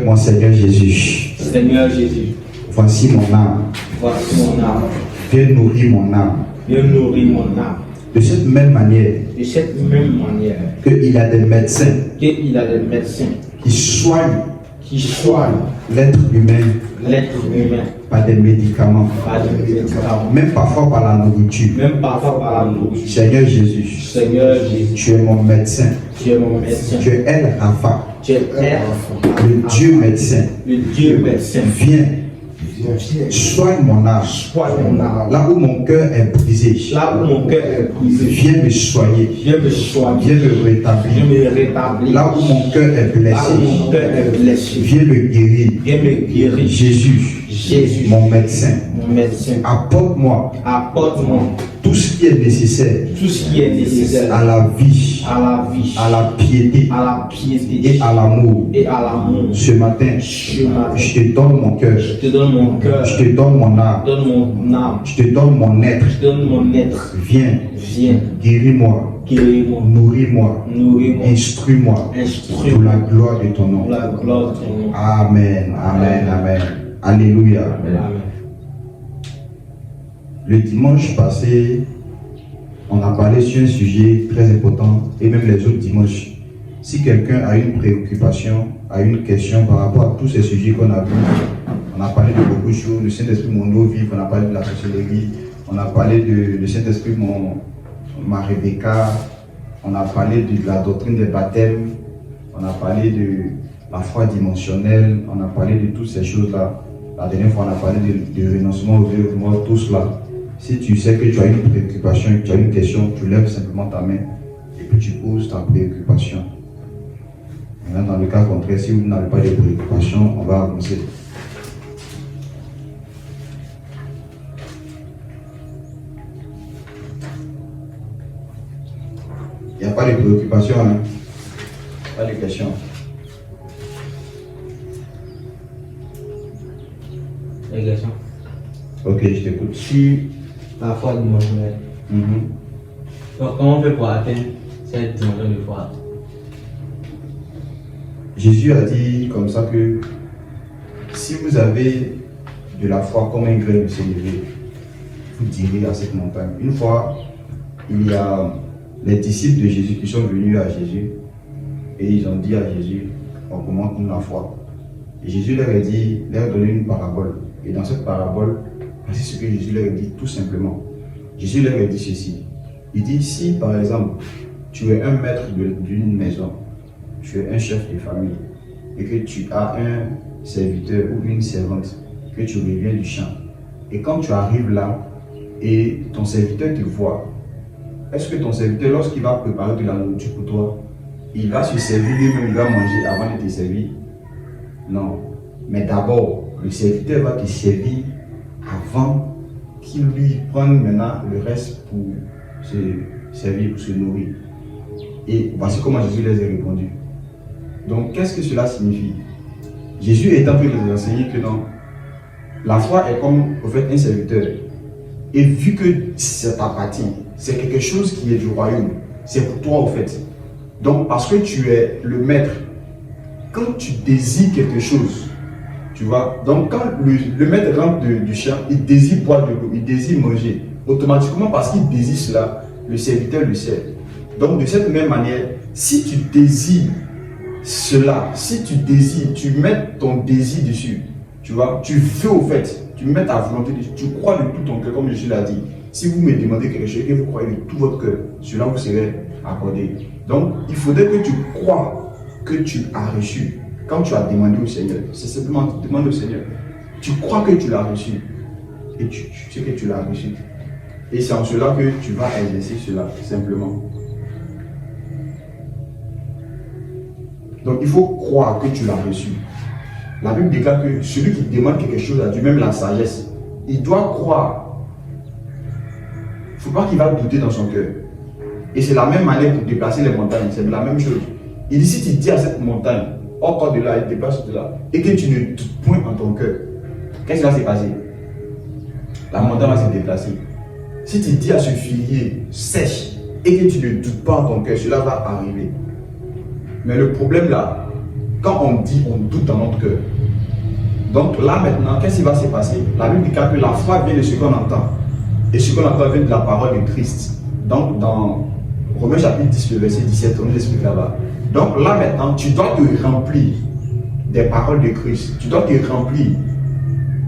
Mon Seigneur Jésus, Seigneur Jésus, voici mon âme. voici mon âme. Viens nourrir mon âme. Viens nourrir mon âme. De cette même manière De cette même manière qu'il y a des médecins qu'il a des médecins qui soignent qui soignent l'être humain l'être humain par des médicaments, par des médicaments, même parfois par la nourriture. même parfois par la nourriture. Seigneur Jésus, Seigneur Jésus, tu es mon médecin. tu es mon médecin. Tu es El Rafa, Tu es le Dieu médecin. le Dieu médecin. Viens, soigne mon âme. Soigne mon âme. Là où mon cœur est brisé, Là où mon cœur est brisé, viens me soigner. viens me soigner. Viens me Viens rétablir. me rétablir. Là où mon cœur est Là où blessé, mon cœur est blessé, viens me guérir. viens me guérir. Jésus, Jésus, mon médecin, mon médecin, apporte-moi apporte-moi tout ce qui est nécessaire tout ce qui est nécessaire à la vie, à la vie, à la piété à la piété et à l'amour. et à l'amour. Ce matin, Ce matin, je te donne mon cœur, je te donne mon cœur, je te donne mon âme, je te donne mon âme, je te donne mon être. je te donne mon être. Viens, Viens, guéris-moi, guéris-moi, nourris-moi, nourris-moi, instruis-moi pour instruis-moi la gloire de ton nom. pour la gloire de ton nom. Amen, amen, amen. Alléluia. Amen. Le dimanche passé, on a parlé sur un sujet très important, et même les autres dimanches. Si quelqu'un a une préoccupation, a une question par rapport à tous ces sujets qu'on a vus, on a parlé de beaucoup de choses, le Saint-Esprit, mon eau vive, on a parlé de la sorcellerie, on a parlé de le Saint-Esprit, ma Rebecca, on a parlé de la doctrine des baptêmes, on a parlé de la foi dimensionnelle, on a parlé de toutes ces choses-là. La dernière fois, on a parlé de renoncement aux œuvres mortes, tout cela. Si tu sais que tu as une préoccupation, que tu as une question, tu lèves simplement ta main et puis tu poses ta préoccupation. Maintenant, dans le cas contraire, si vous n'avez pas de préoccupation, on va avancer. Il n'y a pas de préoccupation, hein? Pas de questions. Les questions. Ok, je t'écoute. Sur la foi dimensionnelle. Donc, comment on fait pour atteindre cette dimension de foi? Jésus a dit comme ça que si vous avez de la foi comme un grain de sénévé, vous direz à cette montagne. Une fois, il y a les disciples de Jésus qui sont venus à Jésus et ils ont dit à Jésus, augmente-nous la foi. Et Jésus leur a dit, leur a donné une parabole. Et dans cette parabole, voici ce que Jésus leur a dit tout simplement. Jésus leur a dit ceci. Il dit, si par exemple, tu es un maître d'une maison, tu es un chef de famille, et que tu as un serviteur ou une servante, que tu reviens du champ, et quand tu arrives là, et ton serviteur te voit, est-ce que ton serviteur, lorsqu'il va préparer de la nourriture pour toi, il va se servir lui-même, il va manger avant de te servir? Non. Mais d'abord, le serviteur va te servir avant qu'il lui prenne maintenant le reste pour se servir, pour se nourrir. Et voici comment Jésus les a répondu. Donc, qu'est-ce que cela signifie? Jésus est en train de les enseigner que non, la foi est comme au fait un serviteur. Et vu que ça t'appartient, c'est quelque chose qui est du royaume, c'est pour toi au fait. Donc, parce que tu es le maître, quand tu désires quelque chose, tu vois, donc quand le maître rentre du champ, il désire boire de l'eau, il désire manger. Automatiquement, parce qu'il désire cela, le serviteur le sert. Donc, de cette même manière, si tu désires cela, si tu désires, tu mets ton désir dessus, tu vois, tu veux au fait, tu mets ta volonté dessus, tu crois de tout ton cœur, comme Jésus l'a dit. Si vous me demandez quelque chose et que vous croyez de tout votre cœur, cela vous serait accordé. Donc, il faudrait que tu crois que tu as reçu. Quand tu as demandé au Seigneur, c'est simplement demander au Seigneur. Tu crois que tu l'as reçu et tu sais que tu l'as reçu. Et c'est en cela que tu vas exercer cela, simplement. Donc il faut croire que tu l'as reçu. La Bible déclare que celui qui demande quelque chose à Dieu, même la sagesse, il doit croire. Il ne faut pas qu'il va douter dans son cœur. Et c'est la même manière pour déplacer les montagnes, c'est la même chose. Il dit, si tu dis à cette montagne, hors de là, il déplace de là, et que tu ne doutes point en ton cœur, qu'est-ce qui va se passer? La montagne va se déplacer. Si tu dis à ce figuier, sèche, et que tu ne doutes pas en ton cœur, cela va arriver. Mais le problème là, quand on dit, on doute dans notre cœur. Donc là maintenant, qu'est-ce qui va se passer? La Bible dit que la foi vient de ce qu'on entend. Et ce qu'on entend vient de la parole de Christ. Donc dans Romains chapitre 10, le verset 17, on nous explique là-bas. Donc là maintenant, tu dois te remplir des paroles de Christ. Tu dois te remplir.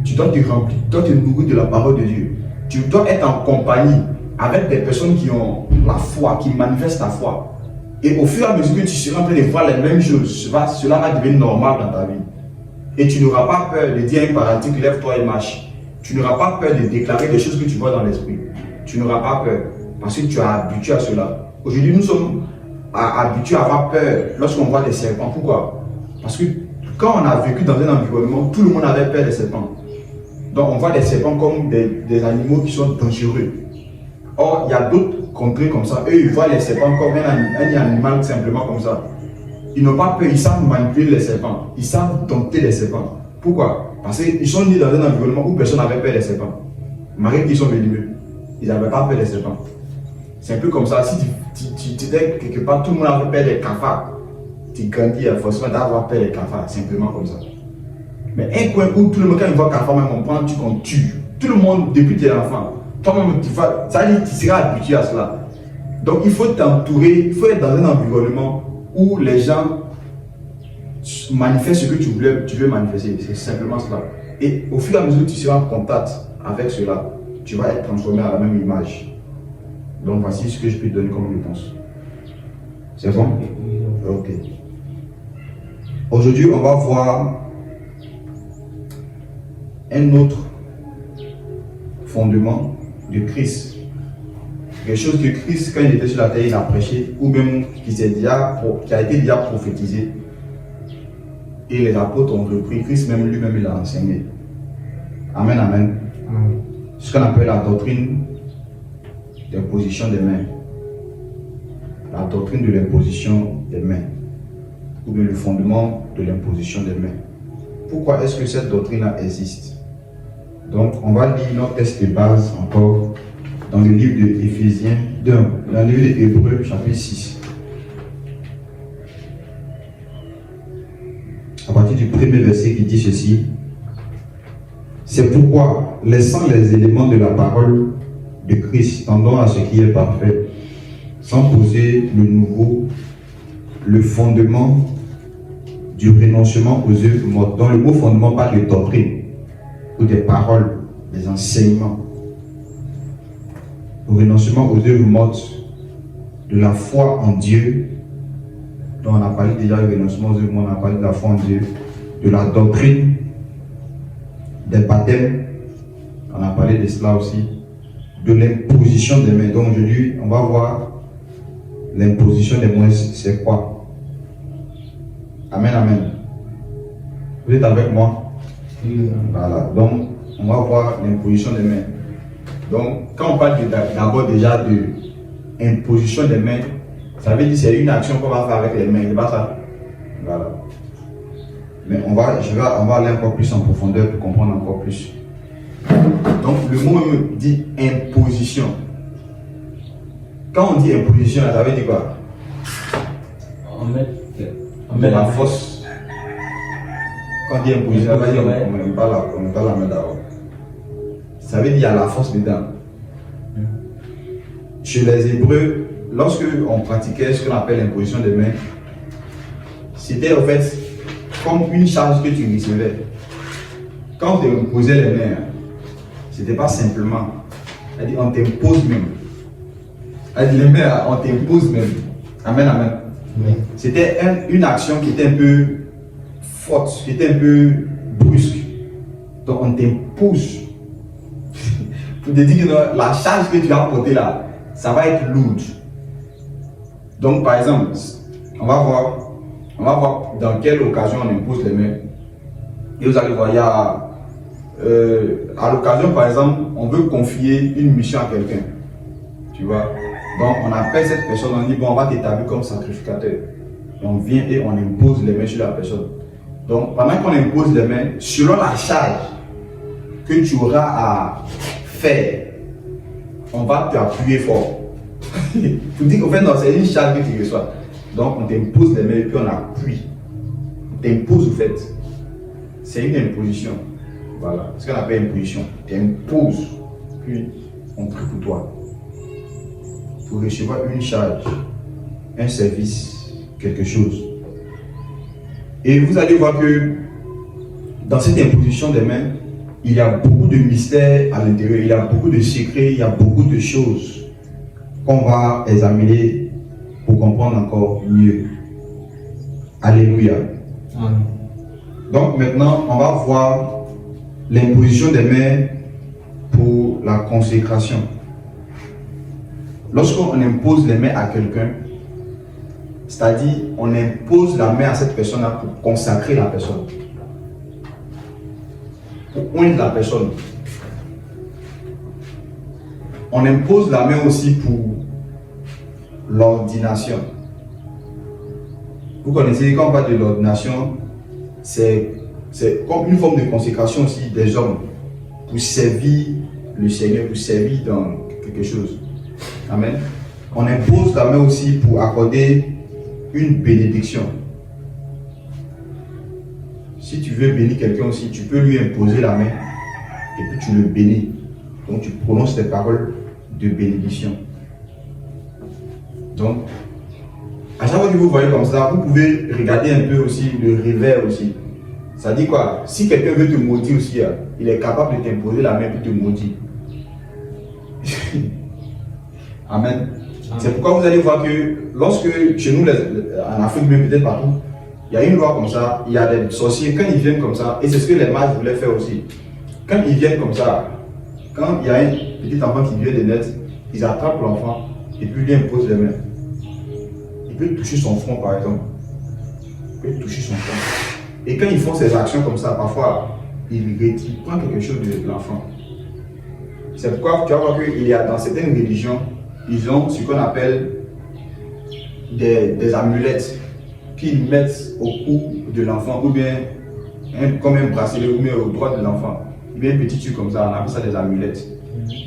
Tu dois te nourrir de la parole de Dieu. Tu dois être en compagnie avec des personnes qui ont la foi, qui manifestent la foi. Et au fur et à mesure que tu seras en train de voir les mêmes choses, cela va devenir normal dans ta vie. Et tu n'auras pas peur de dire à un paralytique, lève-toi et marche. Tu n'auras pas peur de déclarer des choses que tu vois dans l'esprit. Tu n'auras pas peur parce que tu es habitué à cela. Aujourd'hui, nous sommes habitués à avoir peur lorsqu'on voit des serpents. Pourquoi? Parce que quand on a vécu dans un environnement, tout le monde avait peur des serpents. Donc on voit des serpents comme des animaux qui sont dangereux. Or, il y a d'autres contrées comme ça. Eux, ils voient les serpents comme un animal simplement comme ça. Ils n'ont pas peur, ils savent manipuler les serpents. Ils savent dompter les serpents. Pourquoi? Parce qu'ils sont nés dans un environnement où personne n'avait peur des serpents. Malgré qu'ils sont venimeux, ils n'avaient pas peur des serpents. C'est un peu comme ça. Si tu étais quelque part, tout le monde avait peur des cafards. Tu grandis forcément d'avoir peur des cafards, simplement comme ça. Mais un coin où tout le monde, quand il voit cafard, même on prend, qu'on tue. Tout le monde, depuis tes enfants, toi-même, ça dit, tu seras habitué à cela. Donc il faut t'entourer, il faut être dans un environnement où les gens manifestent ce que tu veux manifester. C'est simplement cela. Et au fur et à mesure que tu seras en contact avec cela, tu vas être transformé à la même image. Donc voici ce que je peux te donner comme réponse. C'est bon? Ok. Aujourd'hui, on va voir un autre fondement de Christ. Quelque chose que Christ, quand il était sur la terre, il a prêché, ou même qui a été déjà prophétisé. Et les apôtres ont repris, Christ même lui-même il a enseigné. Amen, amen. Ce qu'on appelle la doctrine des positions des mains. La doctrine de l'imposition des mains. Ou bien le fondement de l'imposition des mains. Pourquoi est-ce que cette doctrine-là existe? Donc, on va lire notre texte de base encore dans le livre de Éphésiens, dans le livre d'Hébreux, chapitre 6. À partir du premier verset qui dit ceci. C'est pourquoi, laissant les éléments de la parole de Christ, tendant à ce qui est parfait, sans poser le nouveau, le fondement du renoncement aux œuvres mortes. Dans le mot fondement, pas de doctrine ou des paroles, des enseignements. Le renoncement aux œuvres mortes, de la foi en Dieu, dont on a parlé déjà du renoncement aux œuvres mortes, on a parlé de la foi en Dieu, de la doctrine, des baptêmes, on a parlé de cela aussi, de l'imposition des mains. Donc aujourd'hui, on va voir l'imposition des mains, c'est quoi? Amen, amen. Vous êtes avec moi? Voilà. Donc, on va voir l'imposition des mains. Donc, quand on parle d'abord déjà de imposition des mains, ça veut dire que c'est une action qu'on va faire avec les mains, c'est pas ça? Voilà. Mais on va aller encore plus en profondeur pour comprendre encore plus. Donc, le mot même dit imposition. Quand on dit imposition, ça veut dire quoi? On met la force. Quand on dit imposition, ça veut dire qu'on ne met pas la main d'abord. Ça veut dire qu'il y a la force dedans. Chez les Hébreux, lorsque on pratiquait ce qu'on appelle l'imposition des mains, c'était en fait comme une charge que tu recevais. Quand on te imposait les mains, c'était pas simplement. C'est-à-dire on t'impose même. C'est-à-dire les mains, on t'impose même. Amen, amen. Oui. C'était une action qui était un peu forte, qui était un peu brusque. Donc on t'impose. Pour te dire que la charge que tu as portée là, ça va être lourde. Donc par exemple, on va voir dans quelle occasion on impose les mains. Et vous allez voir, il y a à l'occasion par exemple, on veut confier une mission à quelqu'un. Tu vois. Donc on appelle cette personne, on dit bon, on va t'établir comme sacrificateur. Et on vient et on impose les mains sur la personne. Donc pendant qu'on impose les mains, selon la charge que tu auras à faire, on va t'appuyer fort. Pour dire qu'en fait, non, c'est une charge que tu reçois. Donc on t'impose les mains et puis on appuie. t'impose au fait. C'est une imposition. Voilà, ce qu'on appelle imposition. T'impose, puis on prie pour toi. Pour recevoir une charge, un service, quelque chose. Et vous allez voir que dans cette imposition des mains, il y a beaucoup de mystères à l'intérieur, il y a beaucoup de secrets, il y a beaucoup de choses qu'on va examiner pour comprendre encore mieux. Alléluia. Amen. Donc maintenant, on va voir l'imposition des mains pour la consécration. Lorsqu'on impose les mains à quelqu'un, c'est-à-dire on impose la main à cette personne-là pour consacrer la personne, pour oindre la personne. On impose la main aussi pour l'ordination. Vous connaissez, quand on parle de l'ordination, c'est comme une forme de consécration aussi des hommes pour servir le Seigneur, pour servir dans quelque chose. Amen. On impose la main aussi pour accorder une bénédiction. Si tu veux bénir quelqu'un aussi, tu peux lui imposer la main et puis tu le bénis. Donc tu prononces des paroles de bénédiction. Donc, à chaque fois que vous voyez comme ça, vous pouvez regarder un peu aussi le revers aussi. Ça dit quoi? Si quelqu'un veut te maudire aussi, il est capable de t'imposer la main et te maudire. Amen. C'est pourquoi vous allez voir que lorsque chez nous, en Afrique, mais peut-être partout, il y a une loi comme ça, il y a des sorciers, quand ils viennent comme ça, et c'est ce que les mages voulaient faire aussi. Quand ils viennent comme ça, quand il y a un petit enfant qui vient de naître, ils attrapent l'enfant et puis lui imposent les mains. Il peut toucher son front par exemple. Il peut toucher son front. Et quand ils font ces actions comme ça, parfois, ils prennent quelque chose de l'enfant. C'est pourquoi tu vas voir qu'il y a dans certaines religions, ils ont ce qu'on appelle des amulettes qu'ils mettent au cou de l'enfant ou bien comme un bracelet ou bien au doigt de l'enfant. Ou bien un petit truc comme ça, on appelle ça des amulettes.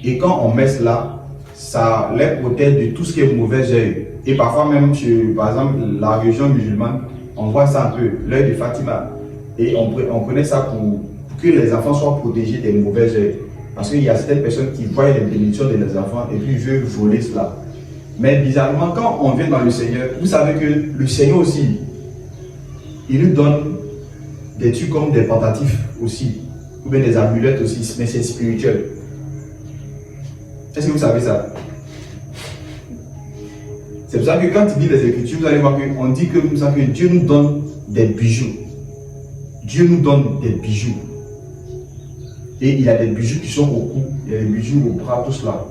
Et quand on met cela, ça les protège de tout ce qui est mauvais œil. Et parfois même, par exemple, la religion musulmane, on voit ça un peu, l'œil de Fatima. Et on connaît ça pour que les enfants soient protégés des mauvais œils. Parce qu'il y a certaines personnes qui voient les bénédictions de leurs enfants et puis veulent voler cela. Mais bizarrement, quand on vient dans le Seigneur, vous savez que le Seigneur aussi, il nous donne des trucs comme des pendatifs aussi, ou bien des amulettes aussi, mais c'est spirituel. Est-ce que vous savez ça? C'est pour ça que quand il dit les Écritures, vous allez voir qu'on dit que Dieu nous donne des bijoux. Dieu nous donne des bijoux. Et il y a des bijoux qui sont au cou, il y a des bijoux au bras, tout cela.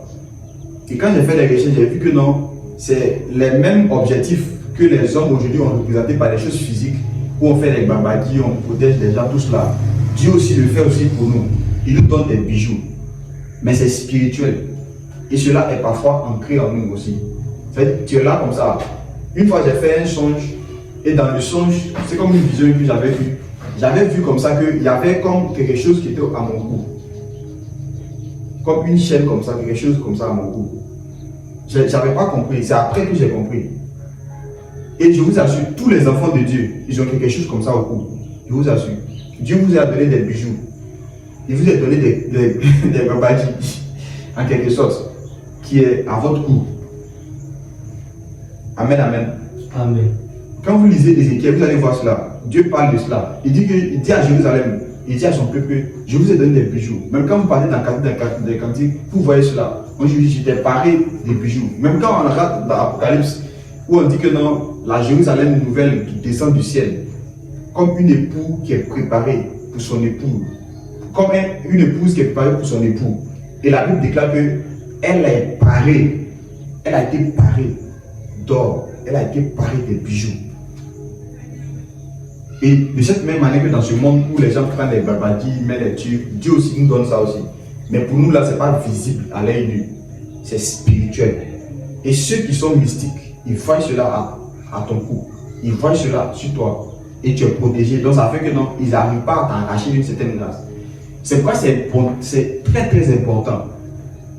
Et quand j'ai fait les recherches, j'ai vu que non, c'est les mêmes objectifs que les hommes aujourd'hui ont représentés par les choses physiques, où on fait les babadis, on protège les gens, tout cela. Dieu aussi le fait aussi pour nous. Il nous donne des bijoux. Mais c'est spirituel. Et cela est parfois ancré en nous aussi. En fait, tu es là comme ça. Une fois j'ai fait un songe, et dans le songe, c'est comme une vision que j'avais vue. J'avais vu comme ça qu'il y avait comme quelque chose qui était à mon cou. Comme une chaîne comme ça, quelque chose comme ça à mon cou. Je n'avais pas compris, c'est après que j'ai compris. Et je vous assure, tous les enfants de Dieu, ils ont quelque chose comme ça au cou. Je vous assure. Dieu vous a donné des bijoux. Il vous a donné des babadis, en quelque sorte, qui est à votre cou. Amen, amen. Amen. Quand vous lisez Ézéchiel, vous allez voir cela. Dieu parle de cela. Il dit à Jérusalem, il dit à son peuple, je vous ai donné des bijoux. Même quand vous parlez dans des cantiques, vous voyez cela. Moi je dis, j'étais paré des bijoux. Même quand on regarde dans l'Apocalypse, où on dit que non, la Jérusalem nouvelle qui descend du ciel, comme une épouse qui est préparée pour son époux, comme une épouse qui est préparée pour son époux. Et la Bible déclare qu'elle est parée, elle a été parée d'or, elle a été parée des bijoux. Et de cette même manière que dans ce monde où les gens prennent des babadis, mettent des tubes, Dieu aussi nous donne ça aussi. Mais pour nous là, ce n'est pas visible à l'œil nu, c'est spirituel. Et ceux qui sont mystiques, ils voient cela à ton cou, ils voient cela sur toi et tu es protégé. Donc ça fait que non, ils n'arrivent pas à t'arracher d'une certaine grâce. C'est pourquoi c'est très très important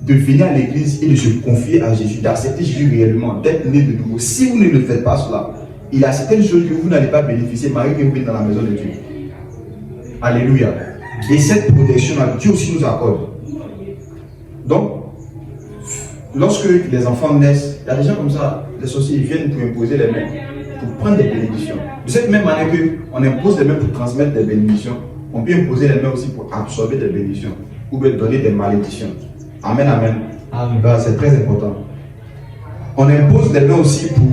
de venir à l'église et de se confier à Jésus, d'accepter Jésus réellement, d'être né de nouveau. Si vous ne le faites pas cela, il y a certaines choses que vous n'allez pas bénéficier malgré que vous venez dans la maison de Dieu. Alléluia. Et cette protection-là, Dieu aussi nous accorde. Donc, lorsque les enfants naissent, il y a des gens comme ça, les sorciers viennent pour imposer les mains, pour prendre des bénédictions. De cette même manière qu'on impose les mains pour transmettre des bénédictions, on peut imposer les mains aussi pour absorber des bénédictions ou bien donner des malédictions. Amen, amen. Amen. Ben, c'est très important. On impose les mains aussi pour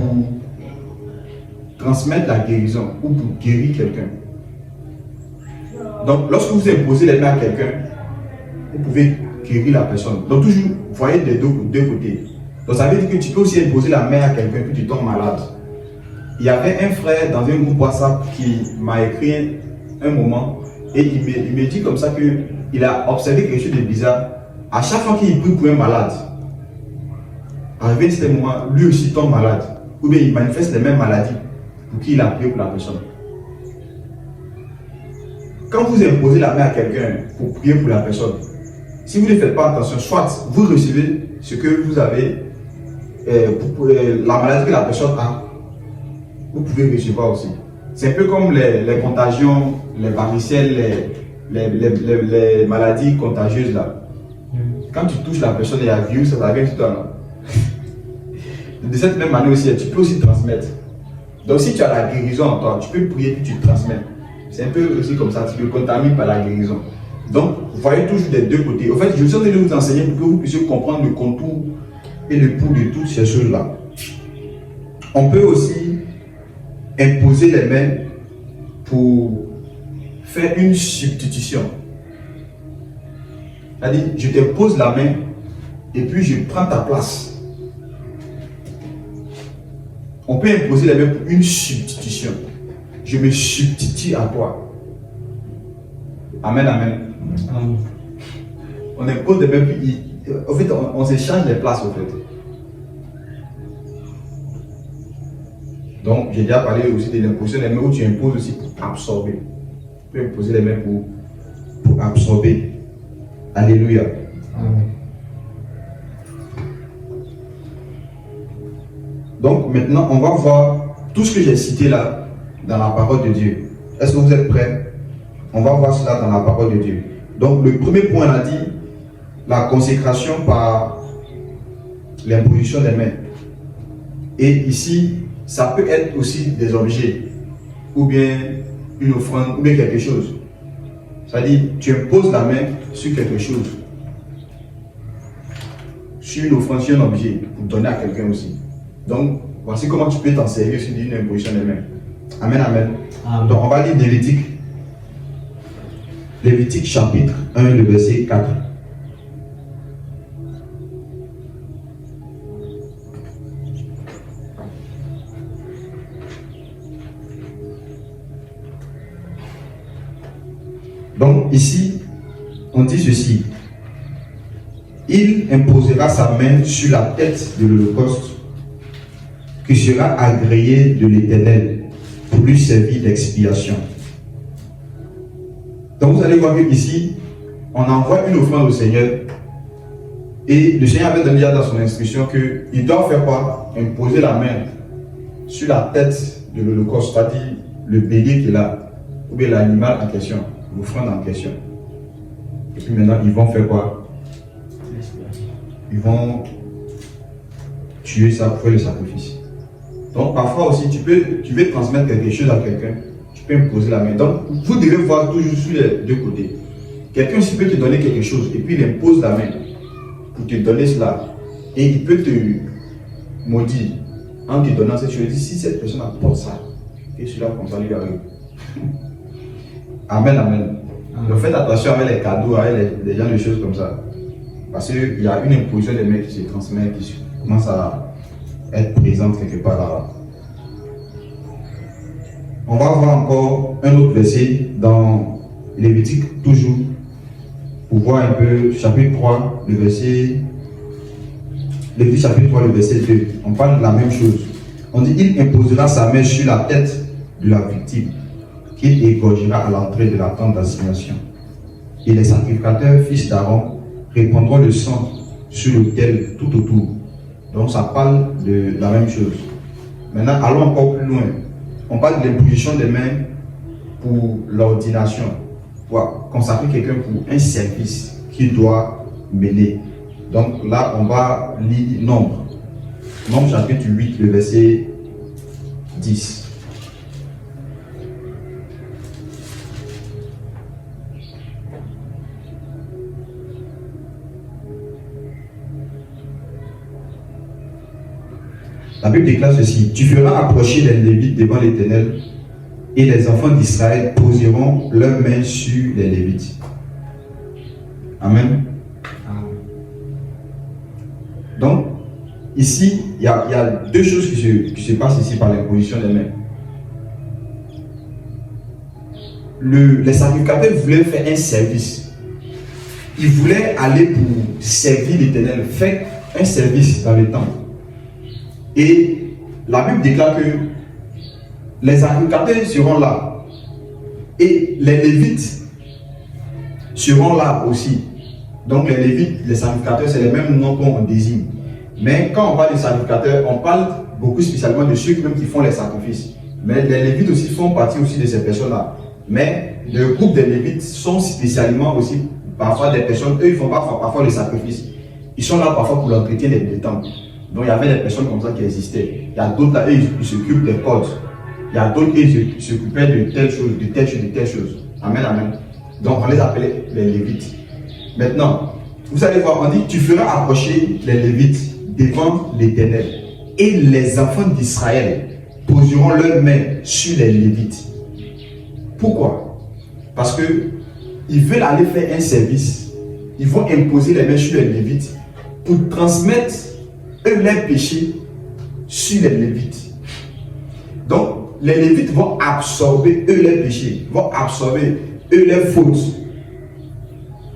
transmettre la guérison ou pour guérir quelqu'un. Donc, lorsque vous imposez les mains à quelqu'un, vous pouvez guérir la personne. Donc, toujours, voyez des deux côtés. Donc, ça veut dire que tu peux aussi imposer la main à quelqu'un puis tu tombes malade. Il y avait un frère dans un groupe WhatsApp qui m'a écrit un moment et il me dit comme ça qu'il a observé quelque chose de bizarre. À chaque fois qu'il prie pour un malade, arrivé à ce moment, lui aussi tombe malade. Ou bien il manifeste les mêmes maladies pour qui il a prié pour la personne. Quand vous imposez la main à quelqu'un pour prier pour la personne, si vous ne faites pas attention, soit vous recevez ce que vous avez, la maladie que la personne a, vous pouvez recevoir aussi. C'est un peu comme les contagions, les varicelles, les maladies contagieuses là. Quand tu touches la personne et il y a un virus, ça vient sur toi là. De cette même manière aussi, tu peux aussi transmettre. Donc si tu as la guérison en toi, tu peux prier puis tu transmets. C'est un peu aussi comme ça, tu te contamines par la guérison. Donc, vous voyez toujours des deux côtés. En fait, je suis en train de vous enseigner pour que vous puissiez comprendre le contour et le pouls de toutes ces choses-là. On peut aussi imposer les mains pour faire une substitution. C'est-à-dire, je te pose la main et puis je prends ta place. On peut imposer les mains pour une substitution. Je me substitue à toi. Amen, amen. Amen. On impose des mains puis en fait, on s'échange les places en fait. Donc, j'ai déjà parlé aussi de l'imposition des mains où tu imposes aussi pour absorber. Tu peux imposer les mains pour absorber. Alléluia. Amen. Donc, maintenant, on va voir tout ce que j'ai cité là dans la parole de Dieu. Est-ce que vous êtes prêts? On va voir cela dans la parole de Dieu. Donc, le premier point, on a dit la consécration par l'imposition des mains. Et ici, ça peut être aussi des objets, ou bien une offrande, ou bien quelque chose. C'est-à-dire, tu imposes la main sur quelque chose, sur une offrande, sur un objet, pour donner à quelqu'un aussi. Donc, voici comment tu peux t'en servir sur une imposition des mains. Amen, amen. Amen. Donc, on va lire Lévitique chapitre 1, le verset 4. Donc ici, on dit ceci. Il imposera sa main sur la tête de l'holocauste qui sera agréé de l'Éternel pour lui servir d'expiation. Donc vous allez voir que ici, on envoie une offrande au Seigneur et le Seigneur avait donné dans son instruction qu'il doit faire quoi? Imposer la main sur la tête de l'holocauste, c'est-à-dire le bélier qui est là, ou bien l'animal en question, l'offrande en question. Et puis maintenant, ils vont faire quoi? Ils vont tuer ça pour faire le sacrifice. Donc parfois aussi, tu veux transmettre quelque chose à quelqu'un, tu peux imposer la main. Donc vous devez voir toujours sur les deux côtés. Quelqu'un aussi peut te donner quelque chose et puis il impose la main pour te donner cela. Et il peut te maudire en te donnant cette chose. Il dit, si cette personne apporte ça, et cela comme ça lui arrive. Amen, amen. Donc faites attention avec les cadeaux, avec les gens de choses comme ça. Parce qu'il y a une imposition des mains qui se transmet, qui commence à être présente quelque part là. On va voir encore un autre verset dans Lévitique, toujours, pour voir un peu, chapitre 3, le verset. Lévitique chapitre 3, le verset 2. On parle de la même chose. On dit, il imposera sa main sur la tête de la victime, qu'il égorgera à l'entrée de la tente d'assignation. Et les sacrificateurs, fils d'Aaron, répandront le sang sur l'autel tout autour. Donc ça parle de la même chose. Maintenant, allons encore plus loin. on parle de l'imposition des mains pour l'ordination, pour consacrer quelqu'un pour un service qu'il doit mener. Donc là, on va lire Nombre chapitre 8, le verset 10. La Bible déclare ceci: tu feras approcher les Lévites devant l'Éternel, et les enfants d'Israël poseront leurs mains sur les Lévites. Amen. Donc, ici, il y a deux choses qui se passent ici par l'imposition des mains. Les sacrificateurs voulaient faire un service. Ils voulaient aller pour servir l'Éternel, faire un service dans le temple. Et la Bible déclare que les sacrificateurs seront là. Et les Lévites seront là aussi. Donc les Lévites, les sacrificateurs, c'est les mêmes noms qu'on désigne. Mais quand on parle de sacrificateurs, on parle beaucoup spécialement de ceux qui font les sacrifices. Mais les Lévites aussi font partie aussi de ces personnes-là. Mais le groupe des Lévites sont spécialement aussi parfois des personnes, eux ils font pas parfois les sacrifices. Ils sont là parfois pour l'entretien des temples. Donc il y avait des personnes comme ça qui existaient. Il y a d'autres là, eux ils s'occupent des codes. Il y a d'autres qui s'occupaient de telle chose, de telle chose, de telle chose. Amen, amen. Donc on les appelait les Lévites. Maintenant, vous allez voir, on dit tu feras approcher les Lévites devant l'Éternel, et les enfants d'Israël poseront leurs mains sur les Lévites. Pourquoi? Parce que ils veulent aller faire un service. Ils vont imposer les mains sur les Lévites pour transmettre eux leurs péchés sur les Lévites. Donc les Lévites vont absorber eux leurs péchés, vont absorber eux leurs fautes.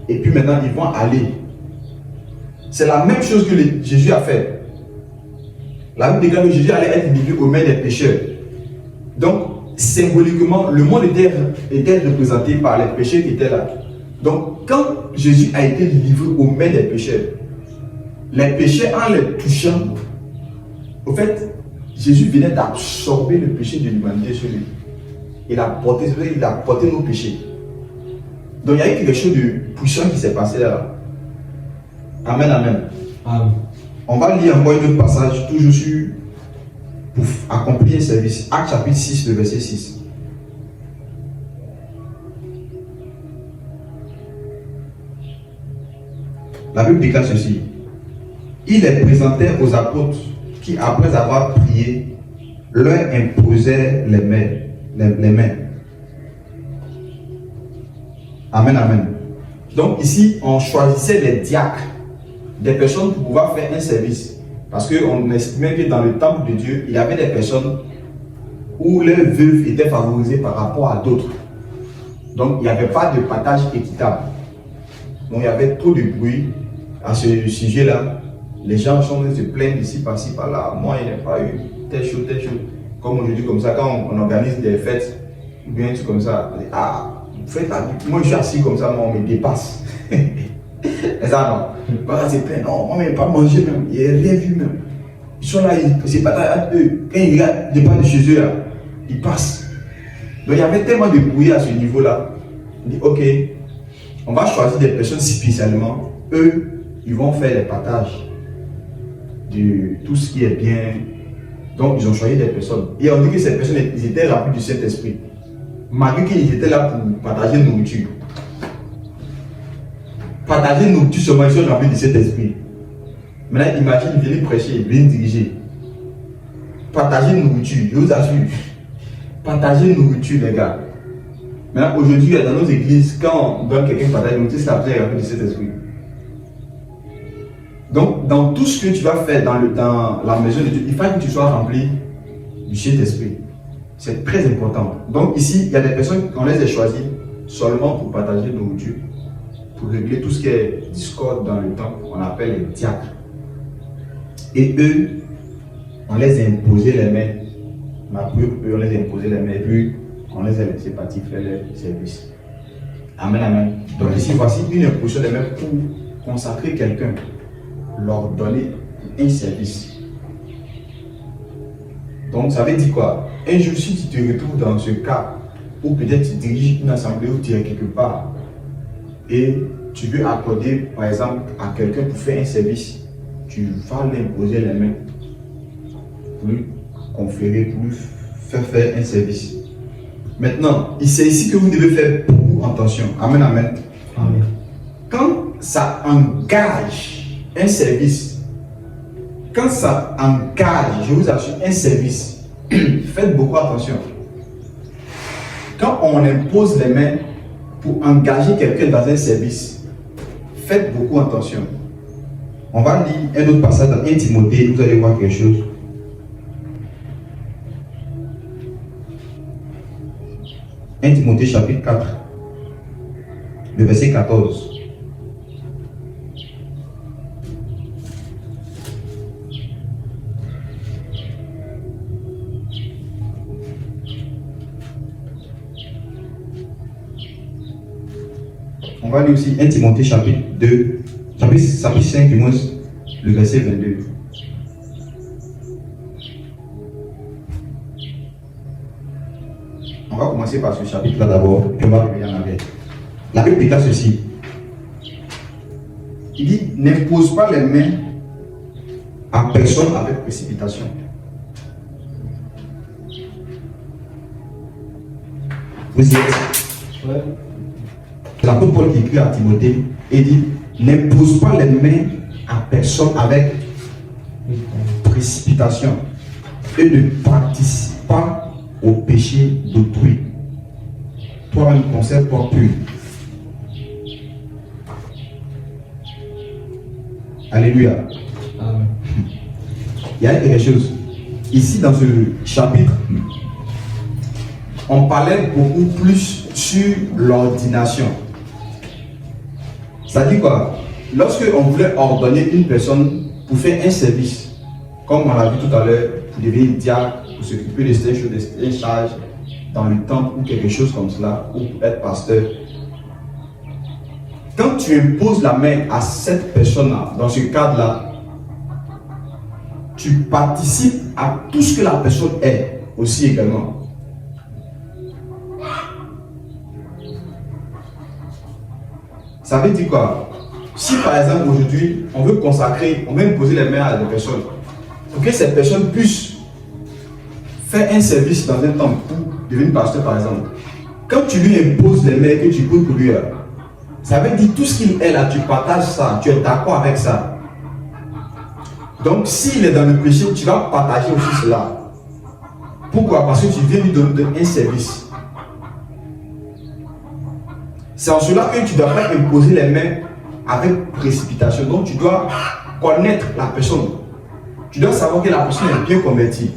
Et puis maintenant ils vont aller. C'est la même chose que Jésus a fait. La Bible déclare que Jésus allait être livré aux mains des pécheurs. Donc symboliquement, le monde était représenté par les pécheurs qui étaient là. Donc quand Jésus a été livré aux mains des pécheurs, les pécheurs, en les touchant, au fait, Jésus venait d'absorber le péché de l'humanité sur lui. Il a porté nos péchés. Donc il y a eu quelque chose de puissant qui s'est passé là. Amen, amen. Amen. On va lire encore un autre passage, toujours sur pour accomplir un service. Acte chapitre 6, le verset 6. La Bible déclare ceci: il les présentait aux apôtres qui, après avoir prié, leur imposaient les mains. Amen, amen. Donc ici, on choisissait les diacres, des personnes pour pouvoir faire un service. Parce qu'on estimait que dans le temple de Dieu, il y avait des personnes où les veuves étaient favorisées par rapport à d'autres. Donc il n'y avait pas de partage équitable. Donc il y avait trop de bruit à ce sujet-là. Les gens sont venus se plaindre ici, par-ci, par-là. Moi, il n'y a pas eu telle chose, telle chose. Comme aujourd'hui, comme ça, quand on organise des fêtes, ou bien tout comme ça, ah, faites la vie. Moi, je suis assis comme ça, moi, on me dépasse. Et ça, non. Voilà, c'est plein. Non, on ne m'a pas mangé même. Il n'y a rien vu même. Ils sont là, c'est pas à eux. Quand ils regardent les pas de chez eux, là, ils passent. Donc, il y avait tellement de bruit à ce niveau-là. On dit, ok, on va choisir des personnes spécialement. Eux, ils vont faire les partages de tout ce qui est bien. Donc, ils ont choisi des personnes. Et on dit que ces personnes, ils étaient remplis du Saint-Esprit. Malgré qu'ils étaient là pour partager la nourriture. Partager la nourriture seulement, ils sont remplis du Saint-Esprit. Maintenant, imagine, ils viennent prêcher, ils viennent diriger. Partager la nourriture, je vous assure. Partager la nourriture, les gars. Maintenant, aujourd'hui, dans nos églises, quand on donne quelqu'un partager la nourriture, c'est après rempli du Saint-Esprit. Donc, dans tout ce que tu vas faire dans la maison de Dieu, il faut que tu sois rempli du Saint-Esprit. C'est très important. Donc, ici, il y a des personnes qu'on les a choisies seulement pour partager la nourriture, pour régler tout ce qui est discorde dans le temple, on appelle les diacres. Et eux, on les a imposé les mains. Eux, on les a imposé les mains, puis on les a laissés partir faire leur service. Amen, amen. Donc, ici, voici une imposition des mains pour consacrer quelqu'un, leur donner un service. Donc ça veut dire quoi? Un jour, si tu te retrouves dans ce cas, ou peut-être tu diriges une assemblée ou tu es quelque part, et tu veux accorder, par exemple, à quelqu'un pour faire un service, tu vas l'imposer les mains pour lui conférer, pour lui faire un service. Maintenant, c'est ici que vous devez faire beaucoup attention. Amen, amen. Amen. Quand ça engage un service, quand ça engage, je vous assure, un service, faites beaucoup attention. Quand on impose les mains pour engager quelqu'un dans un service, faites beaucoup attention. On va lire un autre passage dans 1 Timothée, vous allez voir quelque chose. 1 Timothée chapitre 4, le verset 14. On va lire aussi 1 Timothée chapitre 2, chapitre 5 du moins, le verset 22. On va commencer par ce chapitre-là d'abord, puis on va revenir en arrière. La Bible déclare ceci. Il dit, n'impose pas les mains à personne avec précipitation. Vous y êtes? Ouais. L'apôtre Paul qui écrit à Timothée et dit, n'impose pas les mains à personne avec précipitation et ne participe pas au péché d'autrui. Toi-même conserve-toi pur. Alléluia. Amen. Il y a quelque chose. Ici, dans ce chapitre, on parlait beaucoup plus sur l'ordination. C'est-à-dire quoi? Lorsque on voulait ordonner une personne pour faire un service, comme on l'a vu tout à l'heure, pour devenir diacre, pour s'occuper de ces choses, des charges dans le temple ou quelque chose comme cela, ou pour être pasteur. Quand tu imposes la main à cette personne-là, dans ce cadre-là, tu participes à tout ce que la personne est aussi également. Ça veut dire quoi? Si par exemple aujourd'hui, on veut consacrer, on veut imposer les mains à des personnes, pour que ces personnes puissent faire un service dans un temple pour devenir pasteur par exemple, quand tu lui imposes les mains que tu pries pour lui, ça veut dire tout ce qu'il est là, tu partages ça, tu es d'accord avec ça. Donc s'il est dans le péché, tu vas partager aussi cela. Pourquoi? Parce que tu viens lui donner un service. C'est en cela que tu ne dois pas imposer les mains avec précipitation. Donc tu dois connaître la personne. Tu dois savoir que la personne est bien convertie.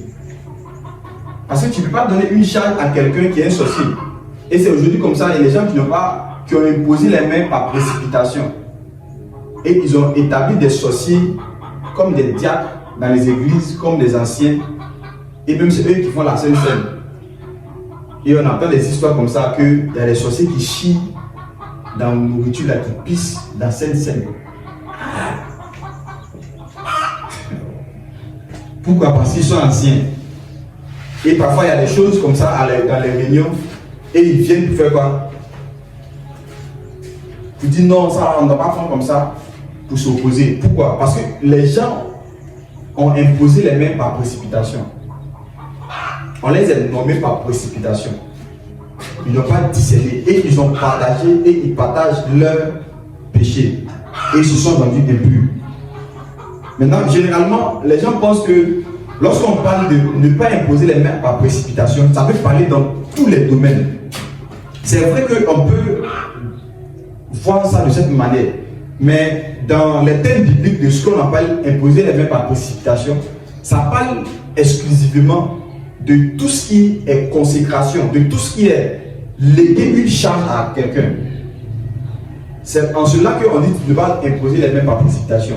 Parce que tu ne peux pas donner une charge à quelqu'un qui est un sorcier. Et c'est aujourd'hui comme ça, il y a des gens qui ont imposé les mains par précipitation. Et ils ont établi des sorciers comme des diacres dans les églises, comme des anciens. Et même c'est eux qui font la Sainte Seine. Et on entend des histoires comme ça qu'il y a des sorciers qui chient dans la nourriture, là, qui pissent dans Sainte Seine. Pourquoi? Parce qu'ils sont anciens. Et parfois il y a des choses comme ça dans les réunions. Et ils viennent pour faire quoi? Ils disent non, ça on ne doit pas faire comme ça pour s'opposer. Pourquoi? Parce que les gens ont imposé les mains par précipitation. On les a nommés par précipitation. Ils n'ont pas discerné et ils ont partagé et ils partagent leur péché. Et ils se sont rendus impurs. Maintenant, généralement, les gens pensent que lorsqu'on parle de ne pas imposer les mains par précipitation, ça peut parler dans tous les domaines. C'est vrai qu'on peut voir ça de cette manière, mais dans les thèmes bibliques de ce qu'on appelle imposer les mains par précipitation, ça parle exclusivement de tout ce qui est consécration, de tout ce qui est léguer une charge à quelqu'un. C'est en cela qu'on dit de ne pas imposer les mains par précipitation.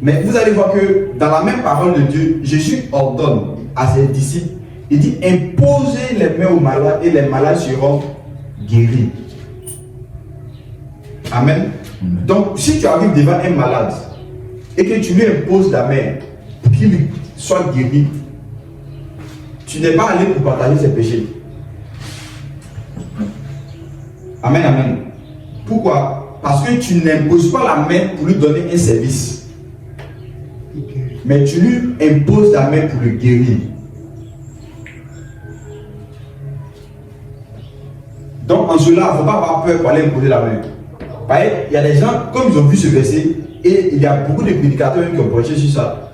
Mais vous allez voir que dans la même parole de Dieu, Jésus ordonne à ses disciples, il dit imposez les mains aux malades et les malades seront guéris. Amen. Donc si tu arrives devant un malade et que tu lui imposes la main pour qu'il soit guéri, tu n'es pas allé pour partager ses péchés. Amen, amen. Pourquoi? Parce que tu n'imposes pas la main pour lui donner un service. Mais tu lui imposes la main pour le guérir. Donc en cela, il ne faut pas avoir peur pour aller imposer la main. Il y a des gens, comme ils ont vu ce verset, et il y a beaucoup de prédicateurs qui ont prêché sur ça.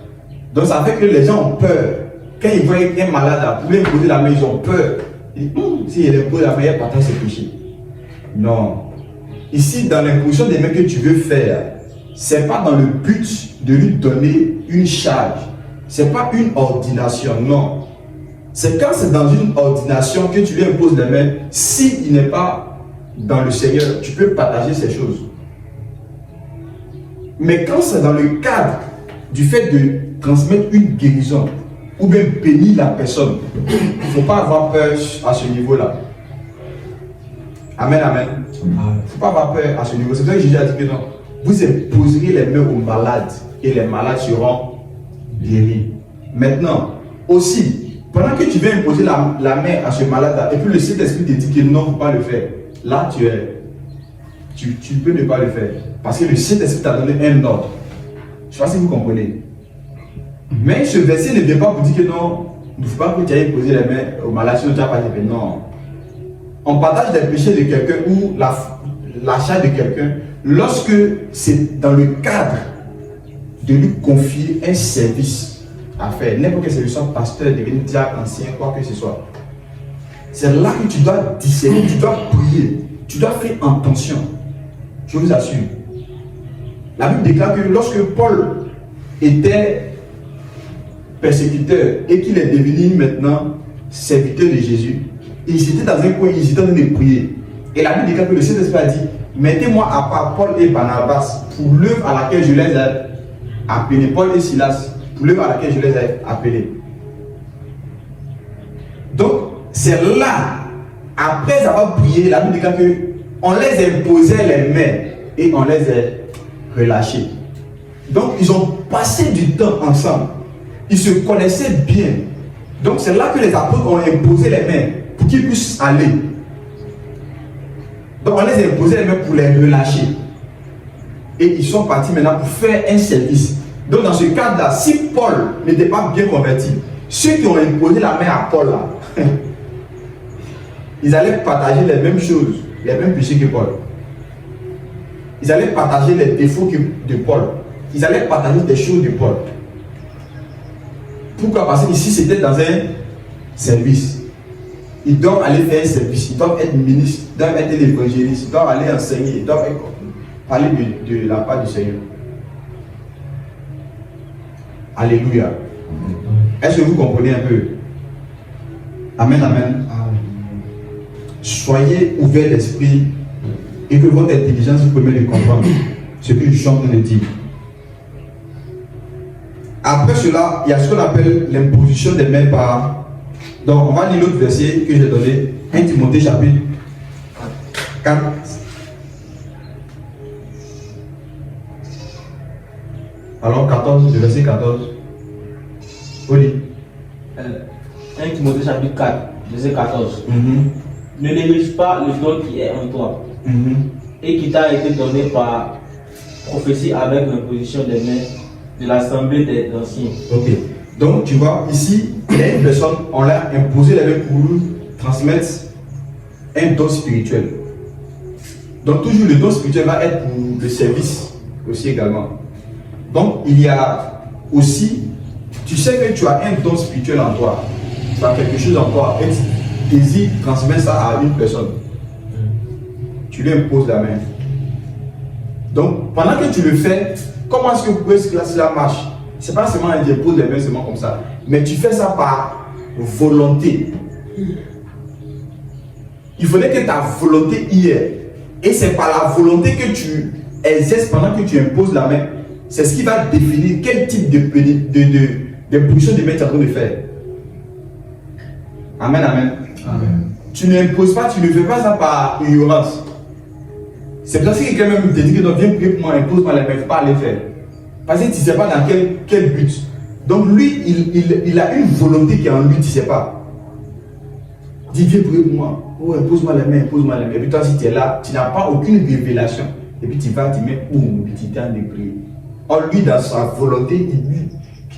Donc ça fait que les gens ont peur. Quand ils voient un malade, pour lui imposer la main, ils ont peur. Ils disent, s'il impose la main, il partage ses péchés. Non. Ici, dans l'imposition des mains que tu veux faire, ce n'est pas dans le but de lui donner une charge. Ce n'est pas une ordination, non. C'est quand c'est dans une ordination que tu lui imposes les mains, s'il n'est pas dans le Seigneur, tu peux partager ces choses. Mais quand c'est dans le cadre du fait de transmettre une guérison ou bien bénir la personne, il ne faut pas avoir peur à ce niveau-là. Amen, amen. Il ne faut pas avoir peur à ce niveau. C'est pour ça que Jésus a dit que non. Vous imposerez les mains aux malades et les malades seront guéris. Maintenant, aussi, pendant que tu viens imposer la main à ce malade-là, et puis le Saint-Esprit te dit que non, il ne faut pas le faire, là tu peux ne pas le faire. Parce que le Saint-Esprit t'a donné un ordre. Je ne sais pas si vous comprenez. Mais ce verset ne vient pas vous dire que non, il ne faut pas que tu ailles imposer les mains aux malades, sinon tu n'as pas de paix. Non. On partage des péchés de quelqu'un ou la charge de quelqu'un lorsque c'est dans le cadre de lui confier un service à faire. N'importe quel service, soit pasteur, devenir diacre, ancien, quoi que ce soit. C'est là que tu dois discerner, tu dois prier, tu dois faire attention. Je vous assure. La Bible déclare que lorsque Paul était persécuteur et qu'il est devenu maintenant serviteur de Jésus, ils étaient dans un coin, ils étaient en train de prier. Et la Bible déclare que le Saint-Esprit a dit, mettez-moi à part Paul et Barnabas pour l'œuvre à laquelle je les ai appelés. Paul et Silas, pour l'œuvre à laquelle je les ai appelés. Donc, c'est là, après avoir prié, la Bible déclare qu'on les imposait les mains et on les a relâchés. Donc, ils ont passé du temps ensemble. Ils se connaissaient bien. Donc, c'est là que les apôtres ont imposé les mains pour qu'ils puissent aller. Donc, on les a imposé les mains pour les relâcher. Et ils sont partis maintenant pour faire un service. Donc, dans ce cadre-là, si Paul n'était pas bien converti, ceux qui ont imposé la main à Paul, là, ils allaient partager les mêmes choses, les mêmes péchés que Paul. Ils allaient partager les défauts de Paul. Ils allaient partager des choses de Paul. Pourquoi? Parce qu'ici, c'était dans un service. Ils doivent aller faire un service. Ils doivent être ministres, ils doivent être évangélistes, ils doivent aller enseigner, ils doivent parler de la part du Seigneur. Alléluia. Est-ce que vous comprenez un peu? Amen, amen. Soyez ouverts d'esprit et que votre intelligence vous permette de comprendre ce que je suis en train de dire. Après cela, il y a ce qu'on appelle l'imposition des mains par... Donc, on va lire l'autre verset que j'ai donné, 1 Timothée chapitre 4. Alors, 14, le verset 14. Oui. 1 Timothée chapitre 4, verset 14. Ne néglige pas le don qui est en toi et qui t'a été donné par prophétie avec l'imposition des mains de l'assemblée des anciens. Ok. Donc, tu vois, ici, il y a une personne, on l'a imposé la main pour transmettre un don spirituel. Donc, toujours le don spirituel va être pour le service aussi également. Donc, il y a aussi, tu sais que tu as un don spirituel en toi, tu as quelque chose en toi, et tu désires transmettre ça à une personne. Tu lui imposes la main. Donc, pendant que tu le fais, comment est-ce que cela marche? Ce n'est pas seulement un dépôt des mains, seulement comme ça. Mais tu fais ça par volonté. Il faudrait que ta volonté y est. Et c'est par la volonté que tu exerces pendant que tu imposes la main. C'est ce qui va définir quel type d'imposition de main tu es en train de faire. Amen, amen. Amen. Tu n'imposes pas, tu ne fais pas ça par ignorance. C'est pour ça que quelqu'un même te dit que non, viens prier pour moi, impose-moi les mains, il ne faut pas aller faire. Parce que tu ne sais pas dans quel but. Donc lui, il a une volonté qui est en lui, tu ne sais pas. Dis, viens prier pour moi. Oh, impose-moi les mains, impose-moi les mains. Et puis toi, si tu es là, tu n'as pas aucune révélation. Et puis tu vas, tu mets boum, petit temps de prier. Or, lui, dans sa volonté, il dit,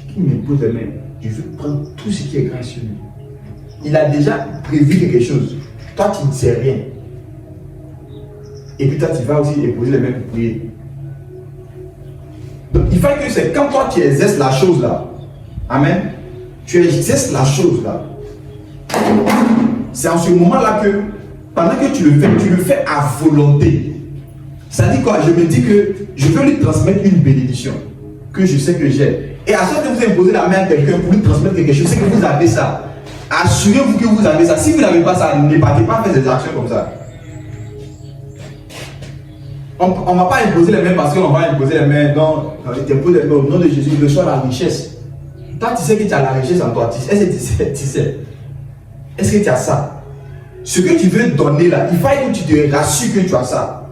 qui m'impose les mains? Je veux prendre tout ce qui est grand sur lui. Il a déjà prévu quelque chose. Toi, tu ne sais rien. Et puis toi, tu vas aussi imposer les mains pour prier. Donc, il faut que c'est quand toi, tu exerces la chose là. Amen. Tu exerces la chose là. C'est en ce moment-là que, pendant que tu le fais à volonté. Ça dit quoi? Je me dis que je veux lui transmettre une bénédiction que je sais que j'ai. Et à chaque fois que vous imposez la main à quelqu'un pour lui transmettre quelque chose, c'est que vous avez ça. Assurez-vous que vous avez ça. Si vous n'avez pas ça, ne partez pas faire des actions comme ça. On ne va pas imposer les mains parce qu'on va imposer les mains. Non, il t'impose les mains au nom de Jésus, il reçoit la richesse. Toi, tu sais que tu as la richesse en toi. Est-ce que tu sais? Est-ce que tu as ça? Ce que tu veux donner là, il faut que tu te rassures que tu as ça.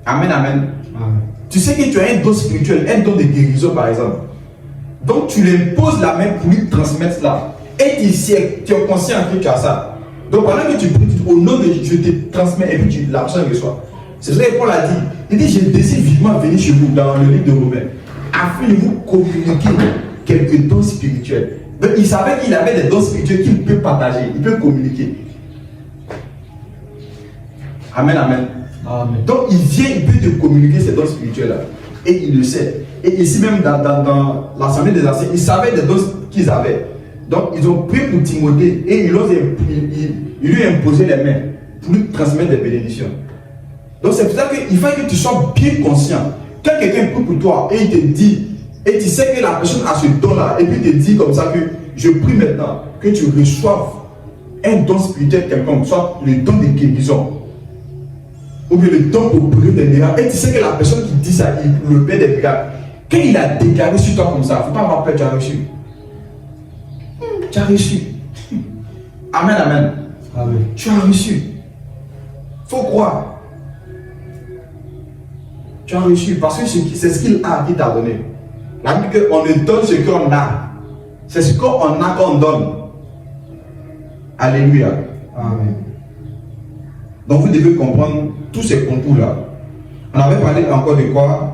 Amen, amen. Amen. Tu sais que tu as un don spirituel, un don de guérison par exemple. Donc tu lui imposes la main pour lui transmettre cela. Et tu es conscient que tu as ça. Donc pendant que tu pries, au nom de Dieu, je te transmets et puis la personne reçoit. C'est ce que Paul a dit. Il dit, je désire vivement venir chez vous dans le livre de Romains, afin de vous communiquer quelques dons spirituels. Donc il savait qu'il avait des dons spirituels qu'il peut partager, il peut communiquer. Amen, amen. Amen. Donc il vient, il peut te communiquer ces dons spirituels-là. Et il le sait. Et ici même dans l'assemblée des anciens, ils savaient des dons qu'ils avaient. Donc ils ont pris pour Timothée et ils lui ont imposé les mains pour lui transmettre des bénédictions. Donc c'est pour ça qu'il faut que tu sois bien conscient. Quand quelqu'un prie pour toi et il te dit, et tu sais que la personne a ce don-là, et puis il te dit comme ça que je prie maintenant que tu reçoives un don spirituel quelconque, soit le don de guérison, ou bien le don pour brûler des miracles, et tu sais que la personne qui dit ça, il le paie des miracles. Quand il a déclaré sur toi comme ça, il ne faut pas avoir peur, tu as reçu. Tu as reçu. Amen, amen. Amen. Tu as reçu. Il faut croire. Tu as reçu parce que c'est ce qu'il a qui t'a donné. La Bible dit qu'on ne donne ce qu'on a. C'est ce qu'on a qu'on donne. Alléluia. Amen. Donc vous devez comprendre tous ces contours-là. On avait parlé encore de quoi?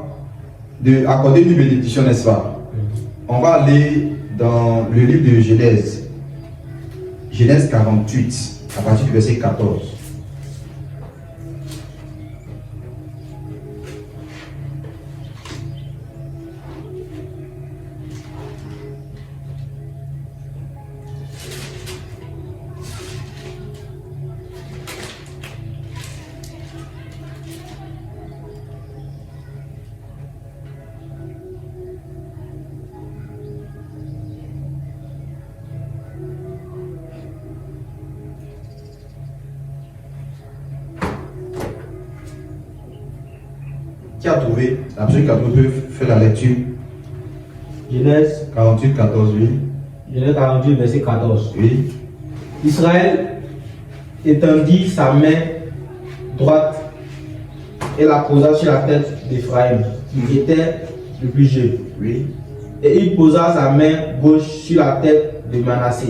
De accorder une bénédiction, n'est-ce pas? On va aller dans le livre de Genèse. Genèse 48, à partir du verset 14. Qui a trouvé? La personne qui a trouvé peut faire la lecture. Genèse 48, 14, oui. Genèse 48, verset 14. Oui. Israël étendit sa main droite et la posa sur la tête d'Éphraïm, qui était le plus jeune. Oui. Et il posa sa main gauche sur la tête de Manassé.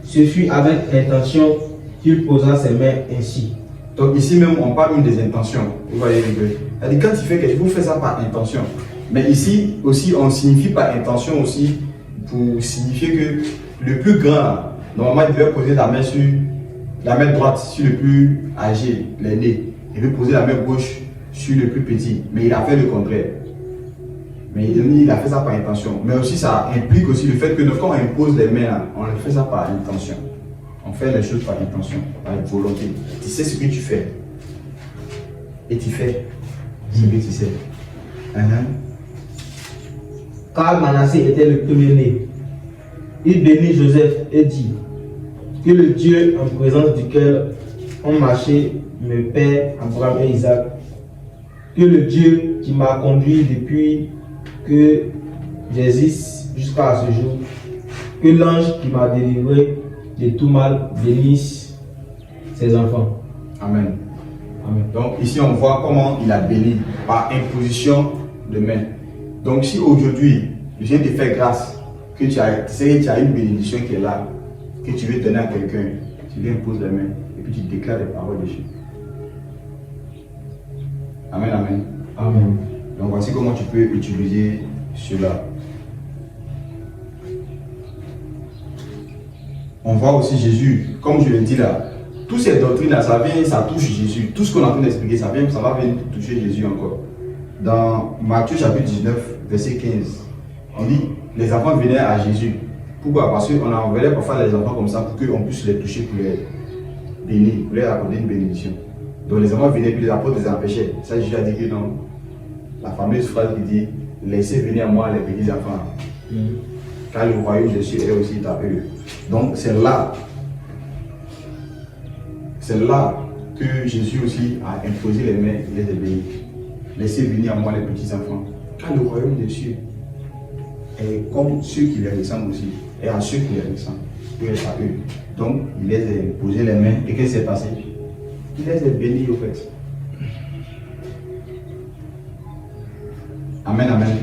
Ce fut avec intention qu'il posa ses mains ainsi. Donc ici même on parle même des intentions. Vous voyez, quand il fait quelque chose, vous faites ça par intention. Mais ici aussi on signifie par intention aussi pour signifier que le plus grand, normalement il devait poser la main droite sur le plus âgé, l'aîné. Il veut poser la main gauche sur le plus petit. Mais il a fait le contraire. Mais il a fait ça par intention. Mais aussi ça implique aussi le fait que quand on impose les mains, on le fait ça par intention. On fait les choses par intention, par volonté. Tu sais ce que tu fais. Et tu fais ce que tu sais. Car Manassé était le premier-né. Il bénit Joseph et dit, que le Dieu en présence duquel ont marché mes pères Abraham et Isaac, que le Dieu qui m'a conduit depuis que j'existe jusqu'à ce jour, que l'ange qui m'a délivré de tout mal bénisse ses enfants. Amen. Amen. Donc ici on voit comment il a béni par imposition de main. Donc si aujourd'hui je viens te faire grâce, que tu sais que tu as une bénédiction qui est là, que tu veux donner à quelqu'un, tu lui imposes les mains et puis tu déclares des paroles dessus. Amen, amen. Amen. Donc voici comment tu peux utiliser cela. On voit aussi Jésus, comme je l'ai dit là, toutes ces doctrines-là, ça touche Jésus. Tout ce qu'on est en train d'expliquer, ça va venir toucher Jésus encore. Dans Matthieu chapitre 19, verset 15, on dit, les enfants venaient à Jésus. Pourquoi? Parce qu'on envoyait parfois les enfants comme ça pour qu'on puisse les toucher, pour les bénir, pour leur accorder une bénédiction. Donc les enfants venaient, puis les apôtres les empêchaient. Ça, Jésus a dit que non. La fameuse phrase qui dit, laissez venir à moi les petits enfants. Car le royaume de Dieu est aussi à eux. Donc c'est là que Jésus aussi a imposé les mains et les bénis. Laissez venir à moi les petits enfants. Car le royaume des cieux est comme ceux qui les ressemblent aussi. Et à ceux qui les ressemblent. Et à eux. Donc il les a imposé les mains. Et qu'est-ce qui s'est passé? Il les a bénis au fait. Amen, amen.